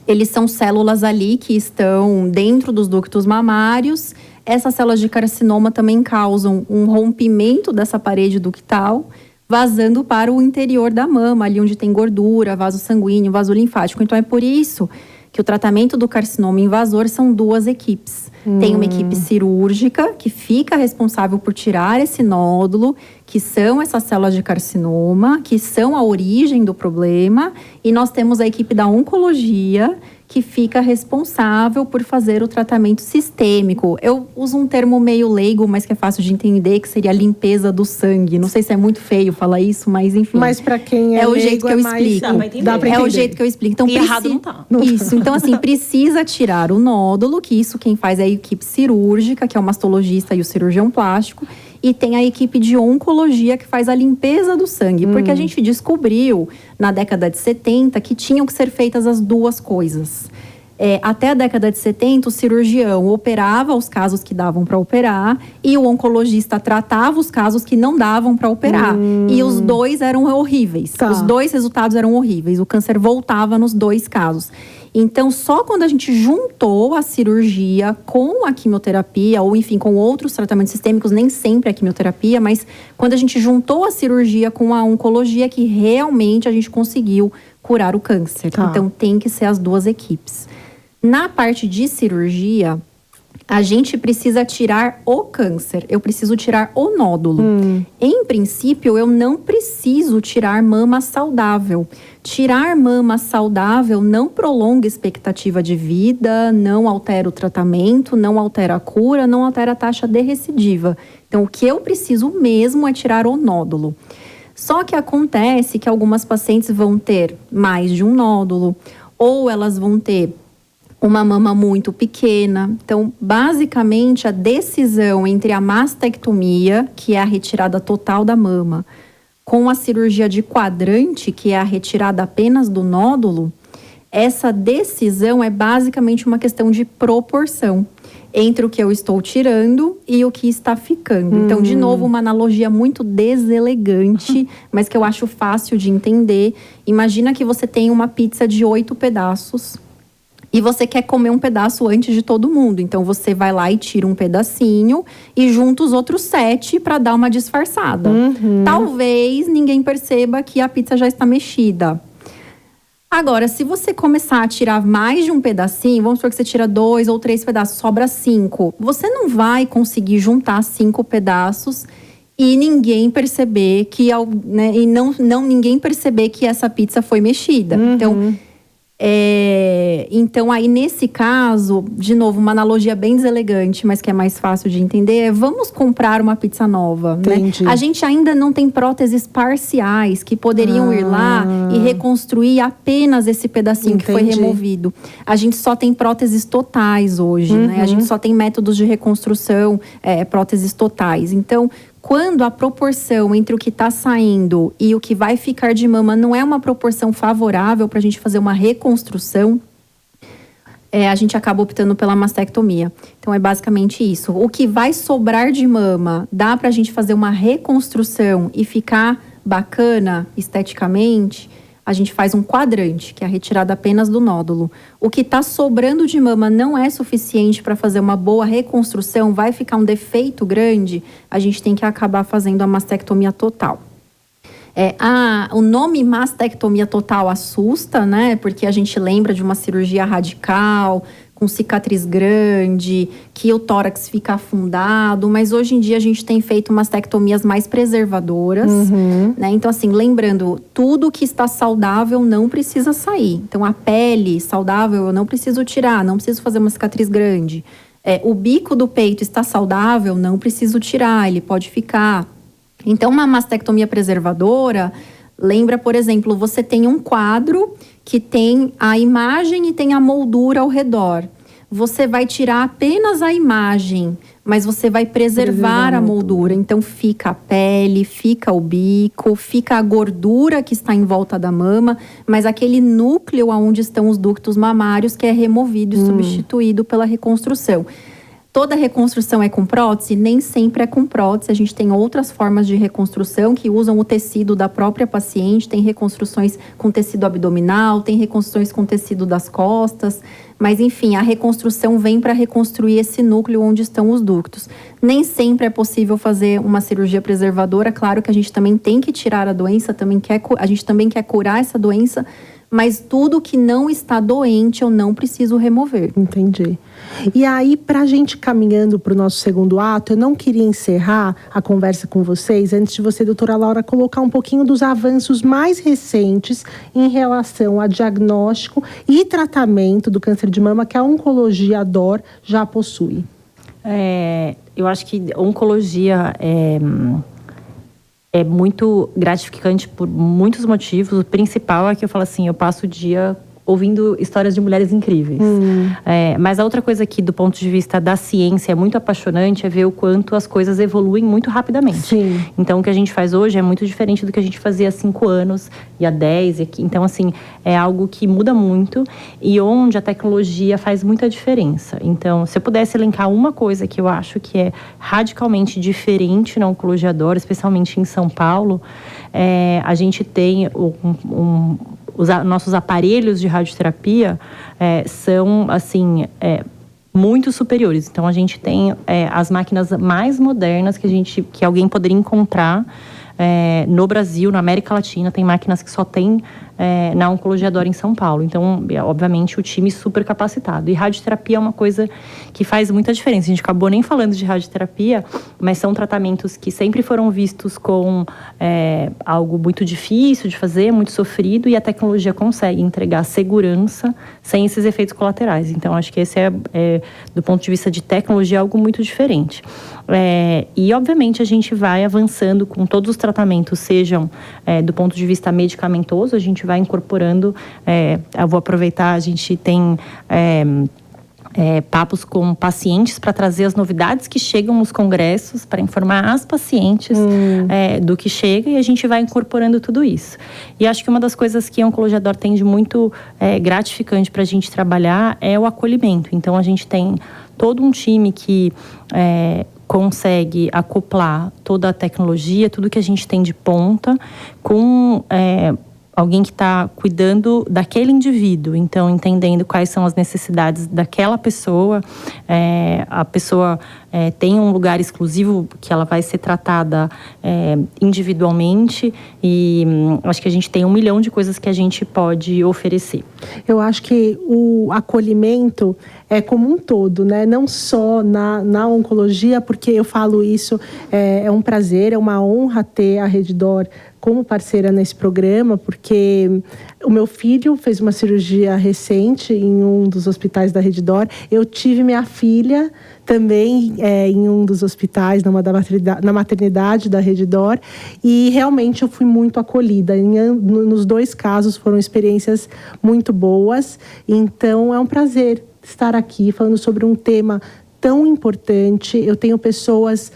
Eles são células ali que estão dentro dos ductos mamários. Essas células de carcinoma também causam um rompimento dessa parede ductal, vazando para o interior da mama, ali onde tem gordura, vaso sanguíneo, vaso linfático. Então, é por isso que o tratamento do carcinoma invasor são duas equipes. Tem uma equipe cirúrgica, que fica responsável por tirar esse nódulo, que são essas células de carcinoma, que são a origem do problema. E nós temos a equipe da oncologia, que fica responsável por fazer o tratamento sistêmico. Eu uso um termo meio leigo, mas que é fácil de entender, que seria a limpeza do sangue. Não sei se é muito feio falar isso, mas enfim. Mas para quem é leigo, o jeito que eu explico. Dá pra é o jeito que eu explico. Então, errado não tá. Isso. Então, assim, precisa tirar o nódulo, que isso quem faz é a equipe cirúrgica, que é o mastologista e o cirurgião plástico. E tem a equipe de oncologia que faz a limpeza do sangue. Porque a gente descobriu, na década de 70, que tinham que ser feitas as duas coisas. Até a década de 70, o cirurgião operava os casos que davam para operar e o oncologista tratava os casos que não davam para operar. E os dois eram horríveis. Os dois resultados eram horríveis. O câncer voltava nos dois casos. Então, só quando a gente juntou a cirurgia com a quimioterapia, ou enfim, com outros tratamentos sistêmicos, nem sempre a quimioterapia, mas quando a gente juntou a cirurgia com a oncologia, que realmente a gente conseguiu curar o câncer. Tá. Então, tem que ser as duas equipes. Na parte de cirurgia, a gente precisa tirar o câncer. Eu preciso tirar o nódulo. Em princípio, eu não preciso tirar mama saudável. Tirar mama saudável não prolonga a expectativa de vida, não altera o tratamento, não altera a cura, não altera a taxa de recidiva. Então, o que eu preciso mesmo é tirar o nódulo. Só que acontece que algumas pacientes vão ter mais de um nódulo, ou elas vão ter uma mama muito pequena. Então, basicamente, a decisão entre a mastectomia, que é a retirada total da mama, com a cirurgia de quadrante, que é a retirada apenas do nódulo, essa decisão é basicamente uma questão de proporção entre o que eu estou tirando e o que está ficando. Então, de novo, uma analogia muito deselegante, mas que eu acho fácil de entender. Imagina que você tem uma pizza de 8 pedaços e você quer comer um pedaço antes de todo mundo. Então, você vai lá e tira um pedacinho e junta os outros 7 para dar uma disfarçada. Talvez ninguém perceba que a pizza já está mexida. Agora, se você começar a tirar mais de um pedacinho, vamos supor que você tira 2 ou 3 pedaços, sobra 5. Você não vai conseguir juntar 5 pedaços e ninguém perceber que, né, e não ninguém perceber que essa pizza foi mexida. Então, aí nesse caso, de novo, uma analogia bem deselegante, mas que é mais fácil de entender, é vamos comprar uma pizza nova, né? A gente ainda não tem próteses parciais que poderiam ir lá e reconstruir apenas esse pedacinho que foi removido. A gente só tem próteses totais hoje, né? A gente só tem métodos de reconstrução, próteses totais. Então, quando a proporção entre o que está saindo e o que vai ficar de mama não é uma proporção favorável para a gente fazer uma reconstrução, a gente acaba optando pela mastectomia. Então, é basicamente isso. O que vai sobrar de mama, dá para a gente fazer uma reconstrução e ficar bacana esteticamente, a gente faz um quadrante, que é a retirada apenas do nódulo. O que está sobrando de mama não é suficiente para fazer uma boa reconstrução, vai ficar um defeito grande, a gente tem que acabar fazendo a mastectomia total. O nome mastectomia total assusta, né? Porque a gente lembra de uma cirurgia radical, com cicatriz grande, que o tórax fica afundado, mas hoje em dia a gente tem feito mastectomias mais preservadoras, né? Então, assim, lembrando, tudo que está saudável não precisa sair. Então, a pele saudável eu não preciso tirar, não preciso fazer uma cicatriz grande. O bico do peito está saudável, não preciso tirar, ele pode ficar. Então, uma mastectomia preservadora, lembra, por exemplo, você tem um quadro que tem a imagem e tem a moldura ao redor. Você vai tirar apenas a imagem, mas você vai preservar a moldura. Então, fica a pele, fica o bico, fica a gordura que está em volta da mama, mas aquele núcleo onde estão os ductos mamários que é removido e substituído pela reconstrução. Toda reconstrução é com prótese? Nem sempre é com prótese. A gente tem outras formas de reconstrução que usam o tecido da própria paciente. Tem reconstruções com tecido abdominal, tem reconstruções com tecido das costas. Mas, enfim, a reconstrução vem para reconstruir esse núcleo onde estão os ductos. Nem sempre é possível fazer uma cirurgia preservadora. Claro que a gente também tem que tirar a doença, a gente também quer curar essa doença, mas tudo que não está doente eu não preciso remover. Entendi. E aí, para a gente caminhando para o nosso segundo ato, eu não queria encerrar a conversa com vocês antes de você, doutora Laura, colocar um pouquinho dos avanços mais recentes em relação a diagnóstico e tratamento do câncer de mama que a Oncologia DOR já possui. Eu acho que a oncologia é muito gratificante por muitos motivos. O principal é que eu falo assim, eu passo o dia ouvindo histórias de mulheres incríveis. Mas a outra coisa que, do ponto de vista da ciência, é muito apaixonante é ver o quanto as coisas evoluem muito rapidamente. Sim. Então, o que a gente faz hoje é muito diferente do que a gente fazia há 5 anos e há 10. Então, assim, é algo que muda muito e onde a tecnologia faz muita diferença. Então, se eu pudesse elencar uma coisa que eu acho que é radicalmente diferente na Oncologia DOR, especialmente em São Paulo, a gente tem os nossos aparelhos de radioterapia são, assim, muito superiores. Então, a gente tem as máquinas mais modernas que alguém poderia encontrar no Brasil, na América Latina. Tem máquinas que só tem na Oncologia D'Or em São Paulo. Então, obviamente, o time super capacitado. E radioterapia é uma coisa que faz muita diferença. A gente acabou nem falando de radioterapia, mas são tratamentos que sempre foram vistos com algo muito difícil de fazer, muito sofrido, e a tecnologia consegue entregar segurança sem esses efeitos colaterais. Então, acho que esse do ponto de vista de tecnologia, algo muito diferente. E, obviamente, a gente vai avançando com todos os tratamentos, sejam do ponto de vista medicamentoso, a gente vai incorporando, eu vou aproveitar, a gente tem papos com pacientes para trazer as novidades que chegam nos congressos, para informar as pacientes do que chega, e a gente vai incorporando tudo isso. E acho que uma das coisas que a Oncologia D'Or tem de muito gratificante para a gente trabalhar é o acolhimento. Então, a gente tem todo um time que consegue acoplar toda a tecnologia, tudo que a gente tem de ponta, com alguém que está cuidando daquele indivíduo, então entendendo quais são as necessidades daquela pessoa. A pessoa tem um lugar exclusivo que ela vai ser tratada individualmente, e acho que a gente tem 1 milhão de coisas que a gente pode oferecer. Eu acho que o acolhimento é como um todo, né? Não só na oncologia, porque eu falo isso, é um prazer, é uma honra ter a Rede D'Or como parceira nesse programa, porque o meu filho fez uma cirurgia recente em um dos hospitais da Rede D'Or. Eu tive minha filha também em um dos hospitais, na maternidade da Rede D'Or, e realmente eu fui muito acolhida. Nos 2 casos foram experiências muito boas, então é um prazer estar aqui falando sobre um tema tão importante. Eu tenho pessoas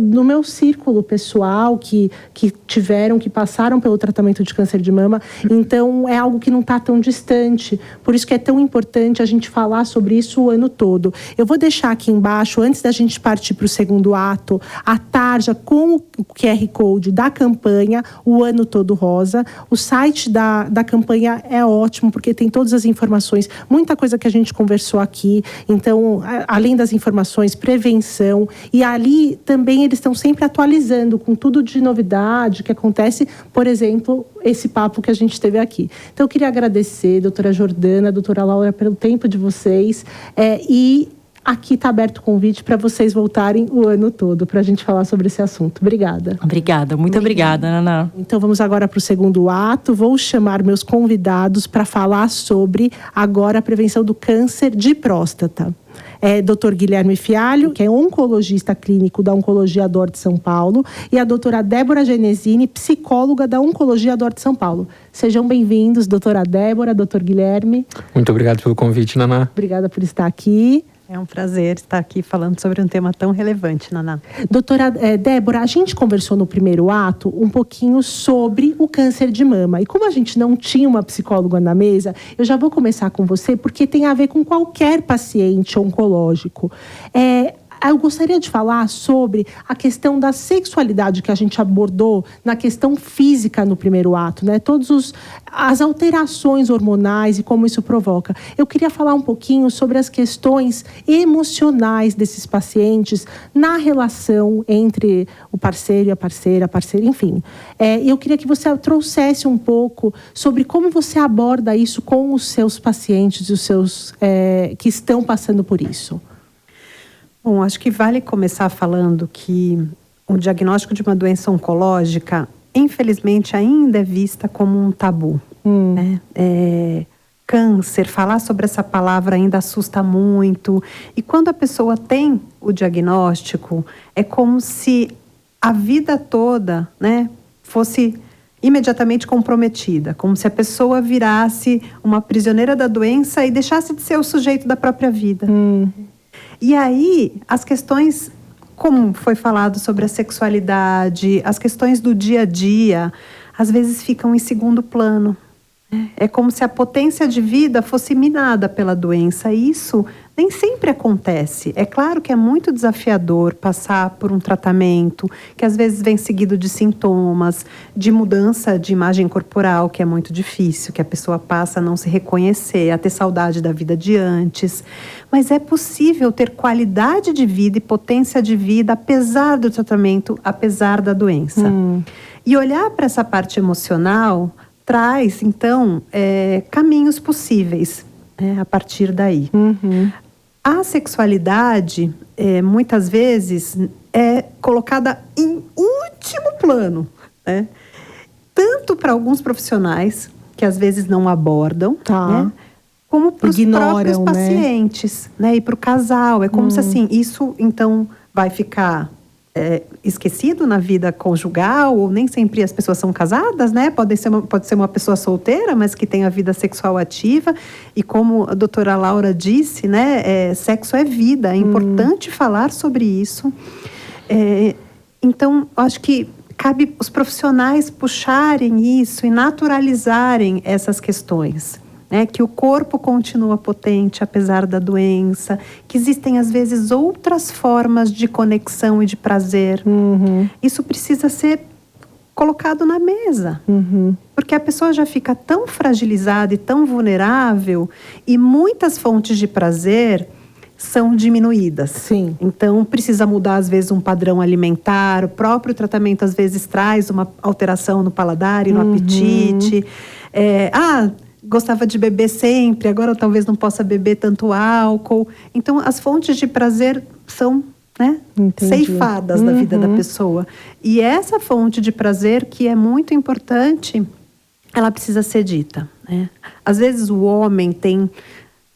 no meu círculo pessoal que passaram pelo tratamento de câncer de mama, então é algo que não está tão distante, por isso que é tão importante a gente falar sobre isso o ano todo. Eu vou deixar aqui embaixo, antes da gente partir para o segundo ato, a tarja com o QR Code da campanha O Ano Todo Rosa. O site da campanha é ótimo, porque tem todas as informações, muita coisa que a gente conversou aqui. Então, além das informações, prevenção, e ali também eles estão sempre atualizando com tudo de novidade que acontece, por exemplo, esse papo que a gente teve aqui. Então, eu queria agradecer, doutora Jordana, doutora Laura, pelo tempo de vocês, e aqui está aberto o convite para vocês voltarem o ano todo para a gente falar sobre esse assunto. Obrigada. Obrigada, muito obrigada, Naná. Então vamos agora para o segundo ato. Vou chamar meus convidados para falar sobre agora a prevenção do câncer de próstata. Dr. Guilherme Fialho, que é oncologista clínico da Oncologia D'Or de São Paulo, e a doutora Débora Genesini, psicóloga da Oncologia D'Or de São Paulo. Sejam bem-vindos, doutora Débora, doutor Guilherme. Muito obrigado pelo convite, Naná. Obrigada por estar aqui. É um prazer estar aqui falando sobre um tema tão relevante, Naná. Doutora Débora, a gente conversou no primeiro ato um pouquinho sobre o câncer de mama. E como a gente não tinha uma psicóloga na mesa, eu já vou começar com você, porque tem a ver com qualquer paciente oncológico. Eu gostaria de falar sobre a questão da sexualidade que a gente abordou na questão física no primeiro ato, né? Todas as alterações hormonais e como isso provoca. Eu queria falar um pouquinho sobre as questões emocionais desses pacientes na relação entre o parceiro e a parceira, enfim. Eu queria que você trouxesse um pouco sobre como você aborda isso com os seus pacientes, os seus que estão passando por isso. Bom, acho que vale começar falando que o diagnóstico de uma doença oncológica, infelizmente, ainda é vista como um tabu. Né? Câncer, falar sobre essa palavra ainda assusta muito. E quando a pessoa tem o diagnóstico, é como se a vida toda, né, fosse imediatamente comprometida, como se a pessoa virasse uma prisioneira da doença e deixasse de ser o sujeito da própria vida. E aí, as questões, como foi falado sobre a sexualidade, as questões do dia a dia, às vezes ficam em segundo plano. É como se a potência de vida fosse minada pela doença. E isso nem sempre acontece. É claro que é muito desafiador passar por um tratamento que às vezes vem seguido de sintomas, de mudança de imagem corporal, que é muito difícil, que a pessoa passa a não se reconhecer, a ter saudade da vida de antes. Mas é possível ter qualidade de vida e potência de vida apesar do tratamento, apesar da doença. E olhar para essa parte emocional traz, então, caminhos possíveis, a partir daí. A sexualidade, muitas vezes, é colocada em último plano, né? Tanto para alguns profissionais, que às vezes não abordam, né? Como para os próprios pacientes, né? E para o casal. É como se, assim, isso, então, vai ficar esquecido na vida conjugal, ou nem sempre as pessoas são casadas, né? Pode ser uma pessoa solteira, mas que tem a vida sexual ativa. E como a doutora Laura disse, né? Sexo é vida, é importante falar sobre isso. Então, acho que cabe os profissionais puxarem isso e naturalizarem essas questões. Que o corpo continua potente apesar da doença, que existem às vezes outras formas de conexão e de prazer. Isso precisa ser colocado na mesa, porque a pessoa já fica tão fragilizada e tão vulnerável, e muitas fontes de prazer são diminuídas. Sim. Então precisa mudar às vezes um padrão alimentar, o próprio tratamento às vezes traz uma alteração no paladar e no apetite. Gostava de beber sempre, agora talvez não possa beber tanto álcool. Então, as fontes de prazer são, né, ceifadas da vida da pessoa. E essa fonte de prazer, que é muito importante, ela precisa ser dita, né? Às vezes o homem tem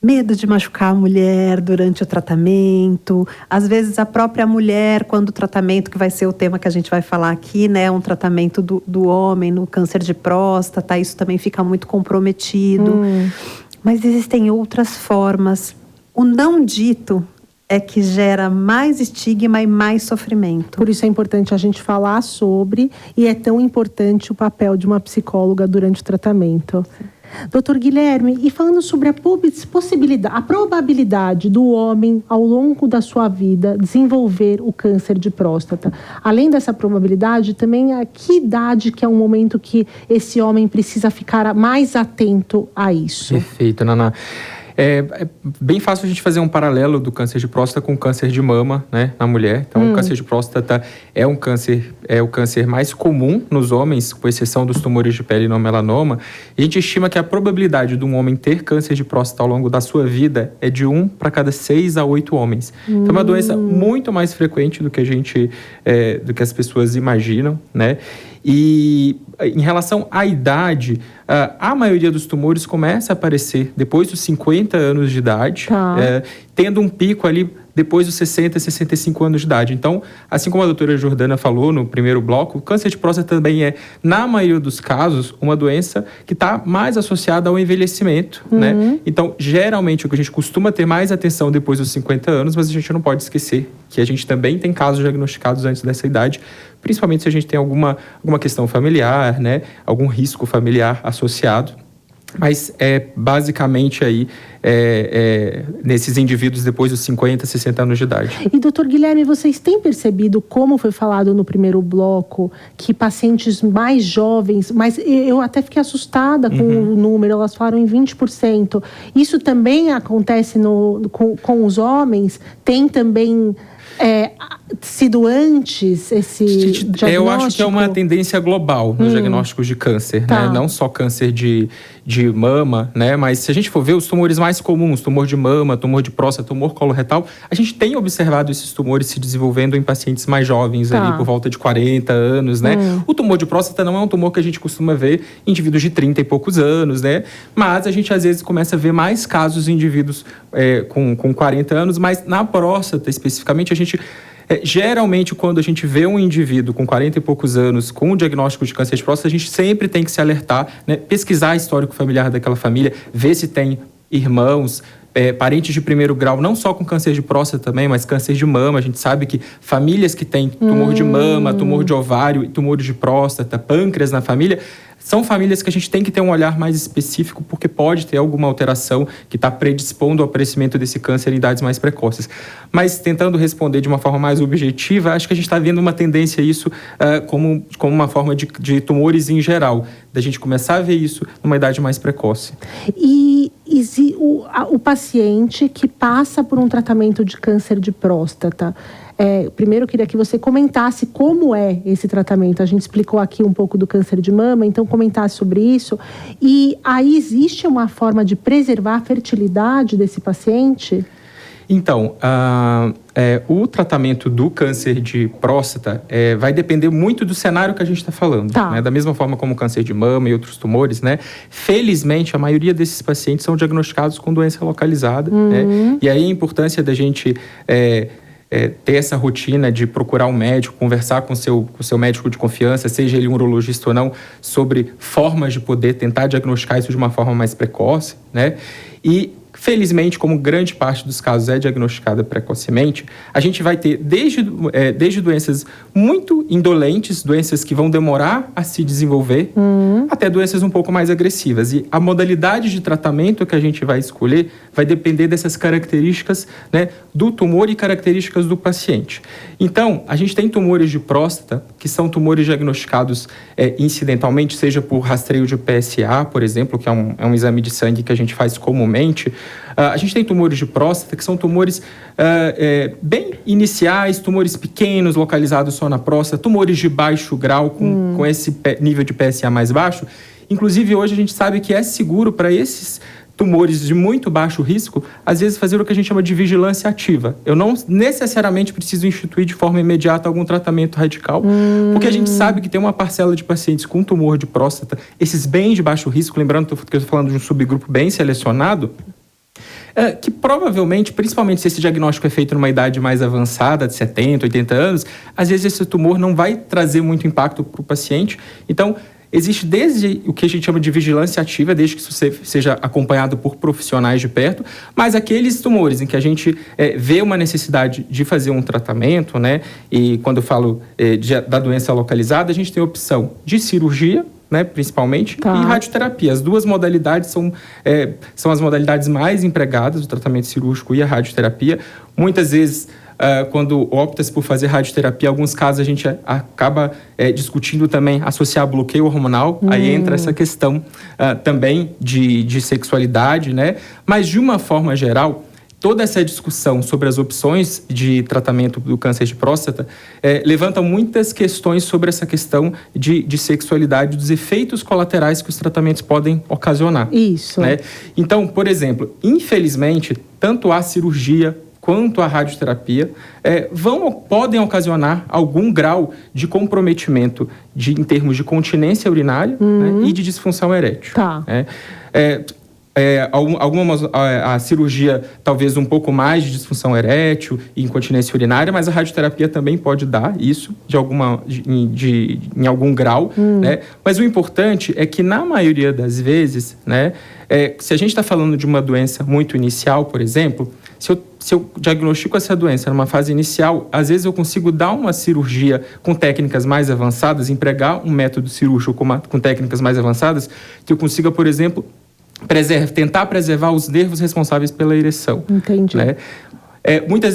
medo de machucar a mulher durante o tratamento. Às vezes a própria mulher, quando o tratamento, que vai ser o tema que a gente vai falar aqui, né, um tratamento do homem no câncer de próstata, isso também fica muito comprometido. Mas existem outras formas. O não dito é que gera mais estigma e mais sofrimento. Por isso é importante a gente falar sobre, e é tão importante o papel de uma psicóloga durante o tratamento. Doutor Guilherme, e falando sobre a probabilidade do homem, ao longo da sua vida, desenvolver o câncer de próstata. Além dessa probabilidade, também a que idade que é um momento que esse homem precisa ficar mais atento a isso? Perfeito, Naná. É bem fácil a gente fazer um paralelo do câncer de próstata com o câncer de mama, né, na mulher. Então, o câncer de próstata é o câncer mais comum nos homens, com exceção dos tumores de pele e no melanoma. E a gente estima que a probabilidade de um homem ter câncer de próstata ao longo da sua vida é de 1 para cada 6 a 8 homens. Então, é uma doença muito mais frequente do que do que as pessoas imaginam, né? E em relação à idade, a maioria dos tumores começa a aparecer depois dos 50 anos de idade, tendo um pico ali depois dos 60, 65 anos de idade. Então, assim como a doutora Jordana falou no primeiro bloco, o câncer de próstata também é, na maioria dos casos, uma doença que está mais associada ao envelhecimento, né? Então, geralmente, o que a gente costuma ter mais atenção depois dos 50 anos, mas a gente não pode esquecer que a gente também tem casos diagnosticados antes dessa idade, principalmente se a gente tem alguma questão familiar, né? Algum risco familiar associado. Mas basicamente aí nesses indivíduos depois dos 50, 60 anos de idade. E doutor Guilherme, vocês têm percebido, como foi falado no primeiro bloco, que pacientes mais jovens, mas eu até fiquei assustada com o número, elas falaram em 20%. Isso também acontece com os homens? Tem também sido antes esse diagnóstico? Eu acho que é uma tendência global nos diagnósticos de câncer, né? Não só câncer de mama, né? Mas se a gente for ver os tumores mais comuns, tumor de mama, tumor de próstata, tumor coloretal, a gente tem observado esses tumores se desenvolvendo em pacientes mais jovens, ali por volta de 40 anos, né? O tumor de próstata não é um tumor que a gente costuma ver em indivíduos de 30 e poucos anos, né? Mas a gente às vezes começa a ver mais casos em indivíduos com 40 anos, mas na próstata especificamente a gente... geralmente, quando a gente vê um indivíduo com 40 e poucos anos com um diagnóstico de câncer de próstata, a gente sempre tem que se alertar, né? Pesquisar histórico familiar daquela família, ver se tem irmãos, parentes de primeiro grau, não só com câncer de próstata também, mas câncer de mama. A gente sabe que famílias que têm tumor de mama, tumor de ovário e tumores de próstata, pâncreas na família, são famílias que a gente tem que ter um olhar mais específico, porque pode ter alguma alteração que está predispondo ao aparecimento desse câncer em idades mais precoces. Mas, tentando responder de uma forma mais objetiva, acho que a gente está vendo uma tendência a isso como uma forma de tumores em geral, da gente começar a ver isso numa idade mais precoce. E o paciente que passa por um tratamento de câncer de próstata, primeiro eu queria que você comentasse como é esse tratamento. A gente explicou aqui um pouco do câncer de mama, então comentasse sobre isso. E aí existe uma forma de preservar a fertilidade desse paciente? Então, o tratamento do câncer de próstata vai depender muito do cenário que a gente está falando. Tá. Né? Da mesma forma como o câncer de mama e outros tumores, né? Felizmente, a maioria desses pacientes são diagnosticados com doença localizada. Né? E aí a importância da gente ter essa rotina de procurar um médico, conversar com o seu médico de confiança, seja ele um urologista ou não, sobre formas de poder tentar diagnosticar isso de uma forma mais precoce, né? E felizmente, como grande parte dos casos é diagnosticada precocemente, a gente vai ter desde doenças muito indolentes, doenças que vão demorar a se desenvolver, até doenças um pouco mais agressivas. E a modalidade de tratamento que a gente vai escolher vai depender dessas características, né, do tumor e características do paciente. Então, a gente tem tumores de próstata, que são tumores diagnosticados incidentalmente, seja por rastreio de PSA, por exemplo, que é um exame de sangue que a gente faz comumente. A gente tem tumores de próstata, que são tumores bem iniciais, tumores pequenos, localizados só na próstata, tumores de baixo grau, com esse nível de PSA mais baixo. Inclusive, hoje a gente sabe que é seguro para esses tumores de muito baixo risco, às vezes fazer o que a gente chama de vigilância ativa. Eu não necessariamente preciso instituir de forma imediata algum tratamento radical, porque a gente sabe que tem uma parcela de pacientes com tumor de próstata, esses bem de baixo risco, lembrando que eu estou falando de um subgrupo bem selecionado, que provavelmente, principalmente se esse diagnóstico é feito numa idade mais avançada, de 70, 80 anos, às vezes esse tumor não vai trazer muito impacto para o paciente. Então, existe desde o que a gente chama de vigilância ativa, desde que isso seja acompanhado por profissionais de perto, mas aqueles tumores em que a gente vê uma necessidade de fazer um tratamento, né? E quando eu falo da doença localizada, a gente tem a opção de cirurgia, né, principalmente, e radioterapia. As duas modalidades são as modalidades mais empregadas, o tratamento cirúrgico e a radioterapia. Muitas vezes, quando opta-se por fazer radioterapia, em alguns casos a gente acaba discutindo também associar bloqueio hormonal. Aí entra essa questão também de sexualidade, né? Mas, de uma forma geral, toda essa discussão sobre as opções de tratamento do câncer de próstata levanta muitas questões sobre essa questão de sexualidade, dos efeitos colaterais que os tratamentos podem ocasionar. Isso. Né? Então, por exemplo, infelizmente, tanto a cirurgia quanto a radioterapia podem ocasionar algum grau de comprometimento em termos de continência urinária, né, e de disfunção erétil. Tá. A cirurgia talvez um pouco mais de disfunção erétil e incontinência urinária, mas a radioterapia também pode dar isso em algum grau, né? Mas o importante é que, na maioria das vezes, né, se a gente está falando de uma doença muito inicial, por exemplo, se eu diagnostico essa doença numa fase inicial, às vezes eu consigo dar uma cirurgia com técnicas mais avançadas, empregar um método cirúrgico com técnicas mais avançadas, que eu consiga, por exemplo, tentar preservar os nervos responsáveis pela ereção. Entendi. Né?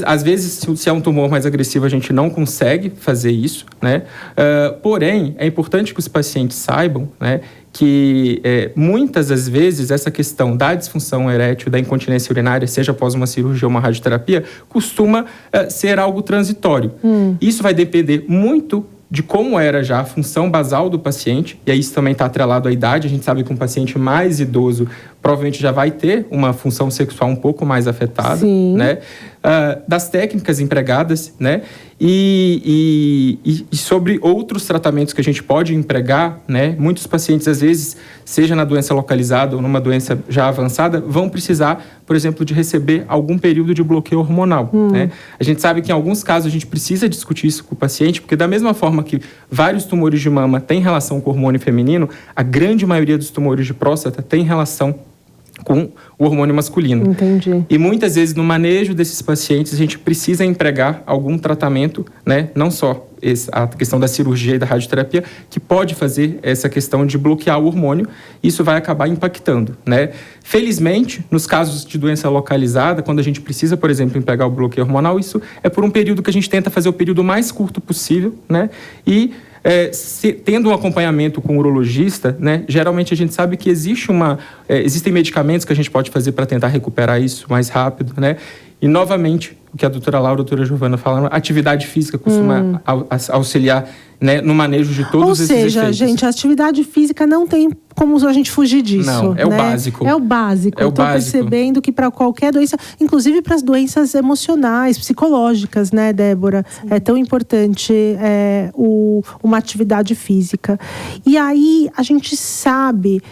Às vezes, se é um tumor mais agressivo, a gente não consegue fazer isso, né? Porém, é importante que os pacientes saibam, né, que muitas das vezes essa questão da disfunção erétil, da incontinência urinária, seja após uma cirurgia ou uma radioterapia, costuma ser algo transitório. Isso vai depender muito de como era já a função basal do paciente, e aí isso também está atrelado à idade. A gente sabe que um paciente mais idoso provavelmente já vai ter uma função sexual um pouco mais afetada, Sim. né? Das técnicas empregadas, né? E sobre outros tratamentos que a gente pode empregar, né? Muitos pacientes, às vezes, seja na doença localizada ou numa doença já avançada, vão precisar, por exemplo, de receber algum período de bloqueio hormonal, né? A gente sabe que em alguns casos a gente precisa discutir isso com o paciente, porque da mesma forma que vários tumores de mama têm relação com o hormônio feminino, a grande maioria dos tumores de próstata tem relação com o hormônio masculino. Entendi. E muitas vezes no manejo desses pacientes a gente precisa empregar algum tratamento, né? Não só a questão da cirurgia e da radioterapia, que pode fazer essa questão de bloquear o hormônio. Isso vai acabar impactando, né? Felizmente, nos casos de doença localizada, quando a gente precisa, por exemplo, empregar o bloqueio hormonal, isso é por um período que a gente tenta fazer o período mais curto possível, né? E tendo um acompanhamento com o urologista, né, geralmente a gente sabe que existem medicamentos que a gente pode fazer para tentar recuperar isso mais rápido, né? E, novamente, o que a doutora Laura e a doutora Giovana falaram, a atividade física costuma auxiliar, né, no manejo de todos esses efeitos. Ou seja, gente, a atividade física não tem como a gente fugir disso. Não, é o básico. É o básico. Eu estou percebendo que para qualquer doença, inclusive para as doenças emocionais, psicológicas, né, Débora? Sim. É tão importante uma atividade física. E aí, a gente sabe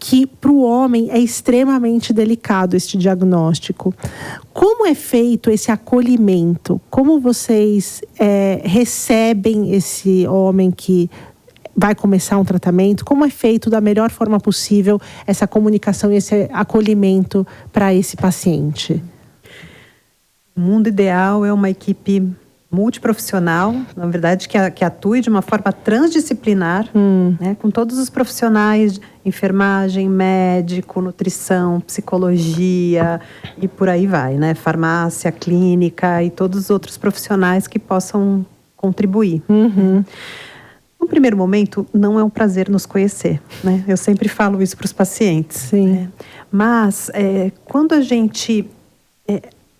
que para o homem é extremamente delicado este diagnóstico. Como é feito esse acolhimento? Como vocês recebem esse homem que vai começar um tratamento? Como é feito da melhor forma possível essa comunicação e esse acolhimento para esse paciente? O mundo ideal é uma equipe multiprofissional, na verdade, que atue de uma forma transdisciplinar, né, com todos os profissionais, enfermagem, médico, nutrição, psicologia e por aí vai, né, farmácia, clínica e todos os outros profissionais que possam contribuir. No primeiro momento, não é um prazer nos conhecer, né? Eu sempre falo isso para os pacientes. Sim. Né? Mas, quando a gente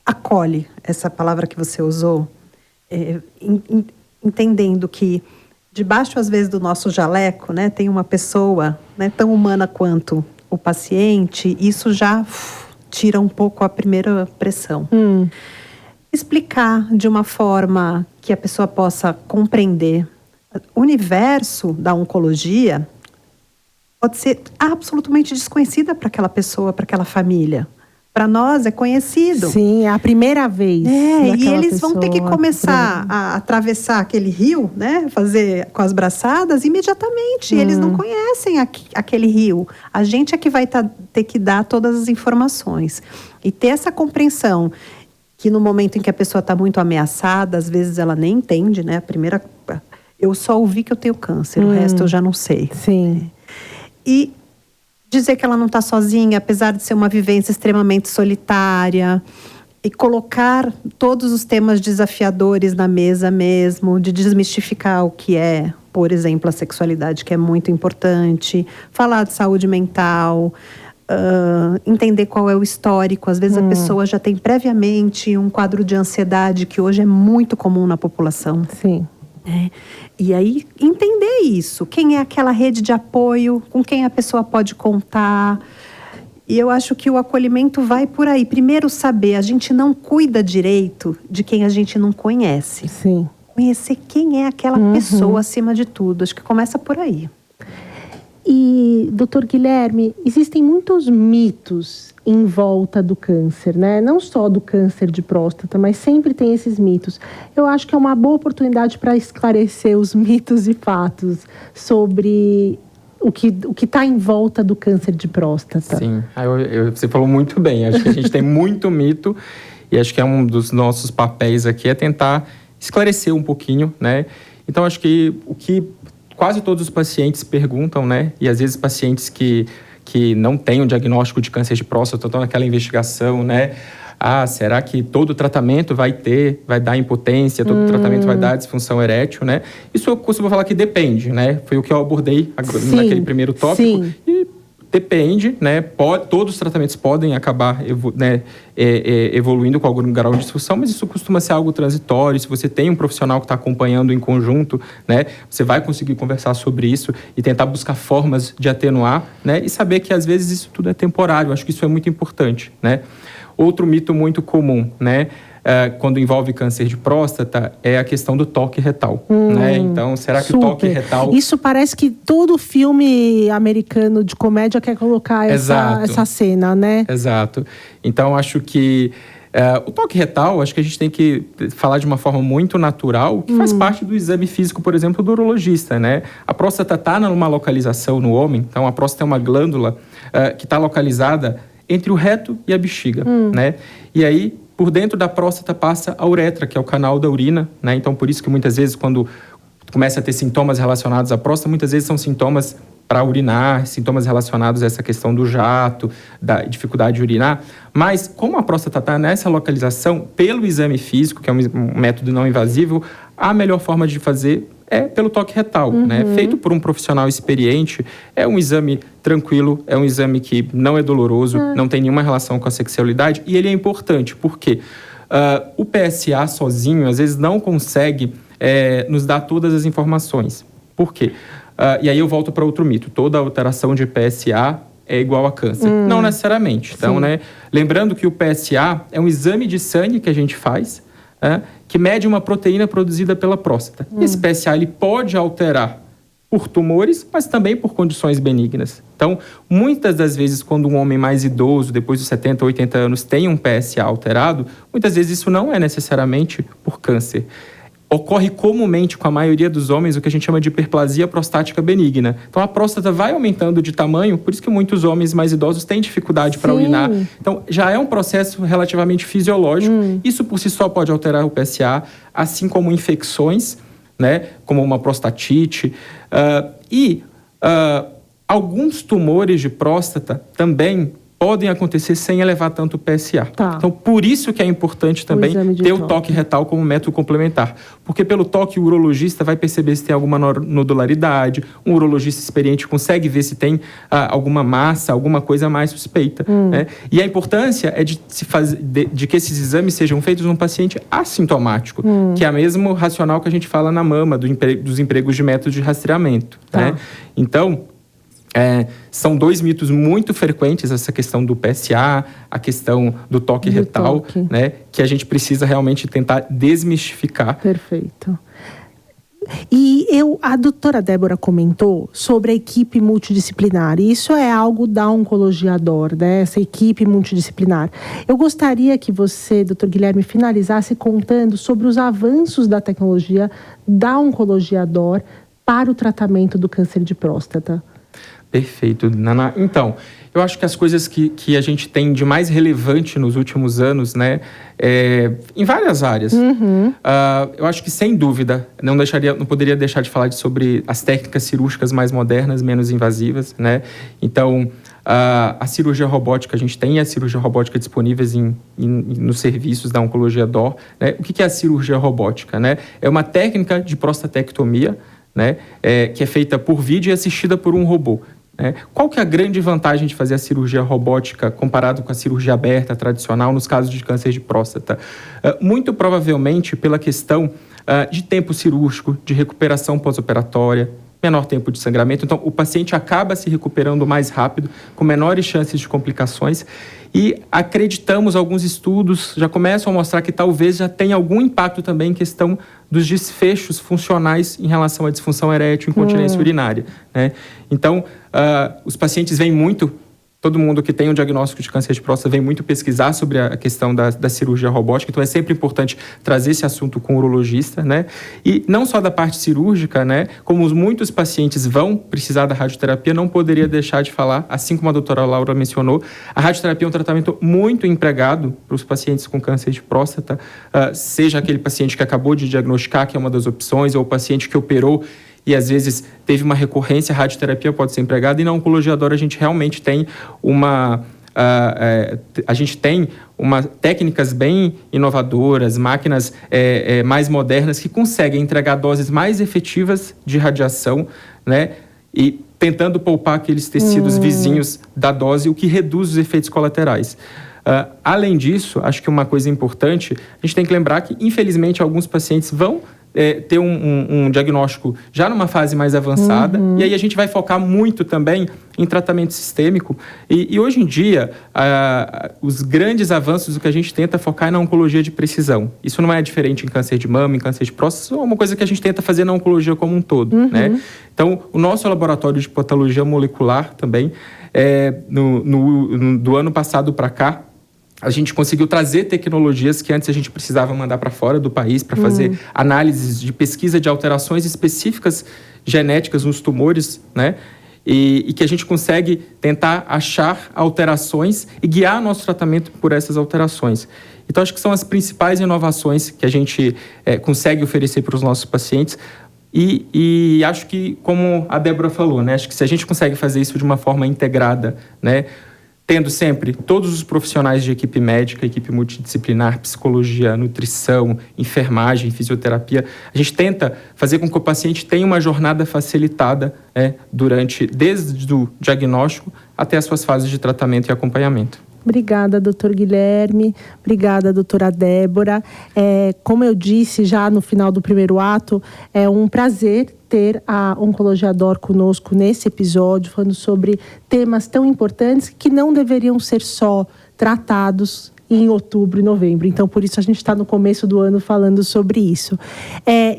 acolhe, essa palavra que você usou, entendendo que debaixo, às vezes, do nosso jaleco, né, tem uma pessoa, né, tão humana quanto o paciente, isso já tira um pouco a primeira pressão. Explicar de uma forma que a pessoa possa compreender. O universo da oncologia pode ser absolutamente desconhecida para aquela pessoa, para aquela família. Para nós é conhecido. Sim, é a primeira vez. E eles vão ter que começar a atravessar aquele rio, né? Fazer com as braçadas imediatamente. Eles não conhecem aquele rio. A gente é que vai ter que dar todas as informações. E ter essa compreensão que no momento em que a pessoa está muito ameaçada, às vezes ela nem entende, né? Eu só ouvi que eu tenho câncer, o resto eu já não sei. Sim. E dizer que ela não está sozinha, apesar de ser uma vivência extremamente solitária, e colocar todos os temas desafiadores na mesa mesmo, de desmistificar o que é, por exemplo, a sexualidade, que é muito importante, falar de saúde mental, entender qual é o histórico. Às vezes a pessoa já tem previamente um quadro de ansiedade, que hoje é muito comum na população. Sim. E aí, entender isso. Quem é aquela rede de apoio, com quem a pessoa pode contar. E eu acho que o acolhimento vai por aí. Primeiro, saber, a gente não cuida direito de quem a gente não conhece. Sim. Conhecer quem é aquela pessoa acima de tudo. Acho que começa por aí. E, doutor Guilherme, existem muitos mitos em volta do câncer, né? Não só do câncer de próstata, mas sempre tem esses mitos. Eu acho que é uma boa oportunidade para esclarecer os mitos e fatos sobre o que está em volta do câncer de próstata. Sim, você falou muito bem. Acho que a gente tem muito mito e acho que é um dos nossos papéis aqui é tentar esclarecer um pouquinho, né? Então, acho que o que quase todos os pacientes perguntam, né? E às vezes pacientes que não têm um diagnóstico de câncer de próstata, estão naquela investigação, né? Será que todo tratamento vai dar impotência, todo tratamento vai dar disfunção erétil, né? Isso eu costumo falar que depende, né? Foi o que eu abordei naquele primeiro tópico. Sim. E depende, né? Todos os tratamentos podem acabar evoluindo com algum grau de disfunção, mas isso costuma ser algo transitório. Se você tem um profissional que está acompanhando em conjunto, né? Você vai conseguir conversar sobre isso e tentar buscar formas de atenuar, né? E saber que às vezes isso tudo é temporário. Eu acho que isso é muito importante, né? Outro mito muito comum, né? Quando envolve câncer de próstata, é a questão do toque retal, né? Então, será que o toque retal... Isso parece que todo filme americano de comédia quer colocar essa cena, né? Exato. Então, acho que o toque retal, acho que a gente tem que falar de uma forma muito natural, que faz parte do exame físico, por exemplo, do urologista, né? A próstata está numa localização no homem, então a próstata é uma glândula que está localizada entre o reto e a bexiga, né? E aí, por dentro da próstata passa a uretra, que é o canal da urina, né? Então, por isso que muitas vezes, quando começa a ter sintomas relacionados à próstata, muitas vezes são sintomas para urinar, sintomas relacionados a essa questão do jato, da dificuldade de urinar. Mas, como a próstata está nessa localização, pelo exame físico, que é um método não invasivo, a melhor forma de fazer é pelo toque retal, né? Feito por um profissional experiente, é um exame tranquilo, é um exame que não é doloroso, não tem nenhuma relação com a sexualidade, e ele é importante, porque o PSA sozinho, às vezes, não consegue nos dar todas as informações. Por quê? E aí eu volto para outro mito. Toda alteração de PSA é igual a câncer. Não necessariamente. Então, né? Lembrando que o PSA é um exame de sangue que a gente faz, que mede uma proteína produzida pela próstata. Esse PSA ele pode alterar por tumores, mas também por condições benignas. Então, muitas das vezes, quando um homem mais idoso, depois dos 70, 80 anos, tem um PSA alterado, muitas vezes isso não é necessariamente por câncer. Ocorre comumente com a maioria dos homens o que a gente chama de hiperplasia prostática benigna. Então, a próstata vai aumentando de tamanho, por isso que muitos homens mais idosos têm dificuldade para urinar. Então, já é um processo relativamente fisiológico. Isso, por si só, pode alterar o PSA, assim como infecções, né, como uma prostatite. Alguns tumores de próstata também podem acontecer sem elevar tanto o PSA. Então, por isso que é importante também ter o toque retal como método complementar. Porque pelo toque, o urologista vai perceber se tem alguma nodularidade, um urologista experiente consegue ver se tem alguma massa, alguma coisa mais suspeita. Né? E a importância é de que esses exames sejam feitos num paciente assintomático, que é o mesmo racional que a gente fala na mama, dos empregos de método de rastreamento. Né? Então, são dois mitos muito frequentes, essa questão do PSA, a questão do toque retal, né, que a gente precisa realmente tentar desmistificar. Perfeito. E a doutora Débora comentou sobre a equipe multidisciplinar. E isso é algo da Oncologia DOR, né? Essa equipe multidisciplinar. Eu gostaria que você, doutor Guilherme, finalizasse contando sobre os avanços da tecnologia da Oncologia DOR para o tratamento do câncer de próstata. Perfeito, Naná. Então, eu acho que as coisas que a gente tem de mais relevante nos últimos anos, né, em várias áreas, eu acho que, sem dúvida, não poderia deixar de falar sobre as técnicas cirúrgicas mais modernas, menos invasivas, né? Então, a cirurgia robótica, a gente tem a cirurgia robótica disponíveis nos serviços da Oncologia DOR, né? O que é a cirurgia robótica, né? É uma técnica de prostatectomia, né, que é feita por vídeo e assistida por um robô. Qual que é a grande vantagem de fazer a cirurgia robótica comparado com a cirurgia aberta tradicional nos casos de câncer de próstata? Muito provavelmente pela questão de tempo cirúrgico, de recuperação pós-operatória, menor tempo de sangramento. Então, o paciente acaba se recuperando mais rápido, com menores chances de complicações. E acreditamos, alguns estudos já começam a mostrar que talvez já tenha algum impacto também em questão dos desfechos funcionais em relação à disfunção erétil e incontinência urinária, né? Então, os pacientes vêm muito, todo mundo que tem um diagnóstico de câncer de próstata vem muito pesquisar sobre a questão da cirurgia robótica, então é sempre importante trazer esse assunto com o urologista, né? E não só da parte cirúrgica, né? Como muitos pacientes vão precisar da radioterapia, não poderia deixar de falar, assim como a doutora Laura mencionou, a radioterapia é um tratamento muito empregado para os pacientes com câncer de próstata, seja aquele paciente que acabou de diagnosticar, que é uma das opções, ou o paciente que operou e às vezes teve uma recorrência, a radioterapia pode ser empregada, e na Oncologia DOR a gente realmente tem técnicas bem inovadoras, máquinas mais modernas que conseguem entregar doses mais efetivas de radiação, né, e tentando poupar aqueles tecidos vizinhos da dose, o que reduz os efeitos colaterais. Além disso, acho que uma coisa importante, a gente tem que lembrar que, infelizmente, alguns pacientes vão ter um diagnóstico já numa fase mais avançada, e aí a gente vai focar muito também em tratamento sistêmico. E hoje em dia, os grandes avanços do que a gente tenta focar é na oncologia de precisão. Isso não é diferente em câncer de mama, em câncer de próstata, isso é uma coisa que a gente tenta fazer na oncologia como um todo, né? Então, o nosso laboratório de patologia molecular também, do ano passado para cá, a gente conseguiu trazer tecnologias que antes a gente precisava mandar para fora do país para fazer análises de pesquisa de alterações específicas genéticas nos tumores, né? e que a gente consegue tentar achar alterações e guiar nosso tratamento por essas alterações. Então, acho que são as principais inovações que a gente consegue oferecer para os nossos pacientes. E acho que, como a Débora falou, né, acho que se a gente consegue fazer isso de uma forma integrada, né, tendo sempre todos os profissionais de equipe médica, equipe multidisciplinar, psicologia, nutrição, enfermagem, fisioterapia, a gente tenta fazer com que o paciente tenha uma jornada facilitada desde o diagnóstico até as suas fases de tratamento e acompanhamento. Obrigada, doutor Guilherme. Obrigada, doutora Débora. Como eu disse já no final do primeiro ato, é um prazer ter a Oncologia Dor conosco nesse episódio, falando sobre temas tão importantes que não deveriam ser só tratados em outubro e novembro. Então, por isso a gente está no começo do ano falando sobre isso.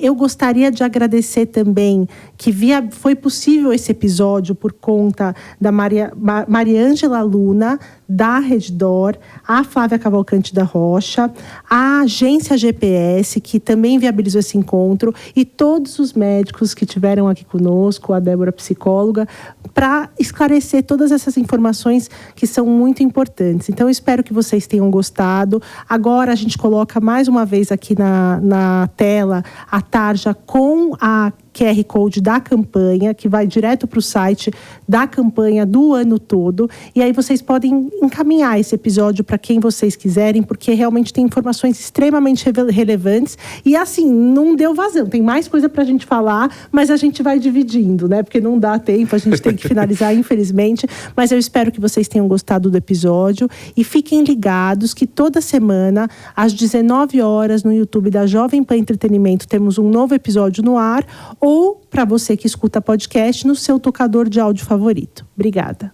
Eu gostaria de agradecer também que foi possível esse episódio por conta da Mariângela Luna, da Reddor, a Flávia Cavalcante da Rocha, a agência GPS, que também viabilizou esse encontro, e todos os médicos que estiveram aqui conosco, a Débora psicóloga, para esclarecer todas essas informações que são muito importantes. Então, eu espero que vocês tenham gostado. Agora, a gente coloca mais uma vez aqui na tela a tarja com a QR Code da campanha, que vai direto para o site da campanha do ano todo. E aí vocês podem encaminhar esse episódio para quem vocês quiserem, porque realmente tem informações extremamente relevantes. E assim, não deu vazão. Tem mais coisa para a gente falar, mas a gente vai dividindo, né? Porque não dá tempo, a gente tem que finalizar, infelizmente. Mas eu espero que vocês tenham gostado do episódio. E fiquem ligados que toda semana, às 19 horas, no YouTube da Jovem Pan Entretenimento, temos um novo episódio no ar, ou para você que escuta podcast no seu tocador de áudio favorito. Obrigada.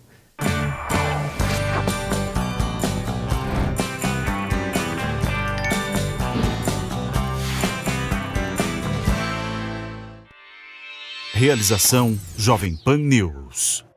Realização Jovem Pan News.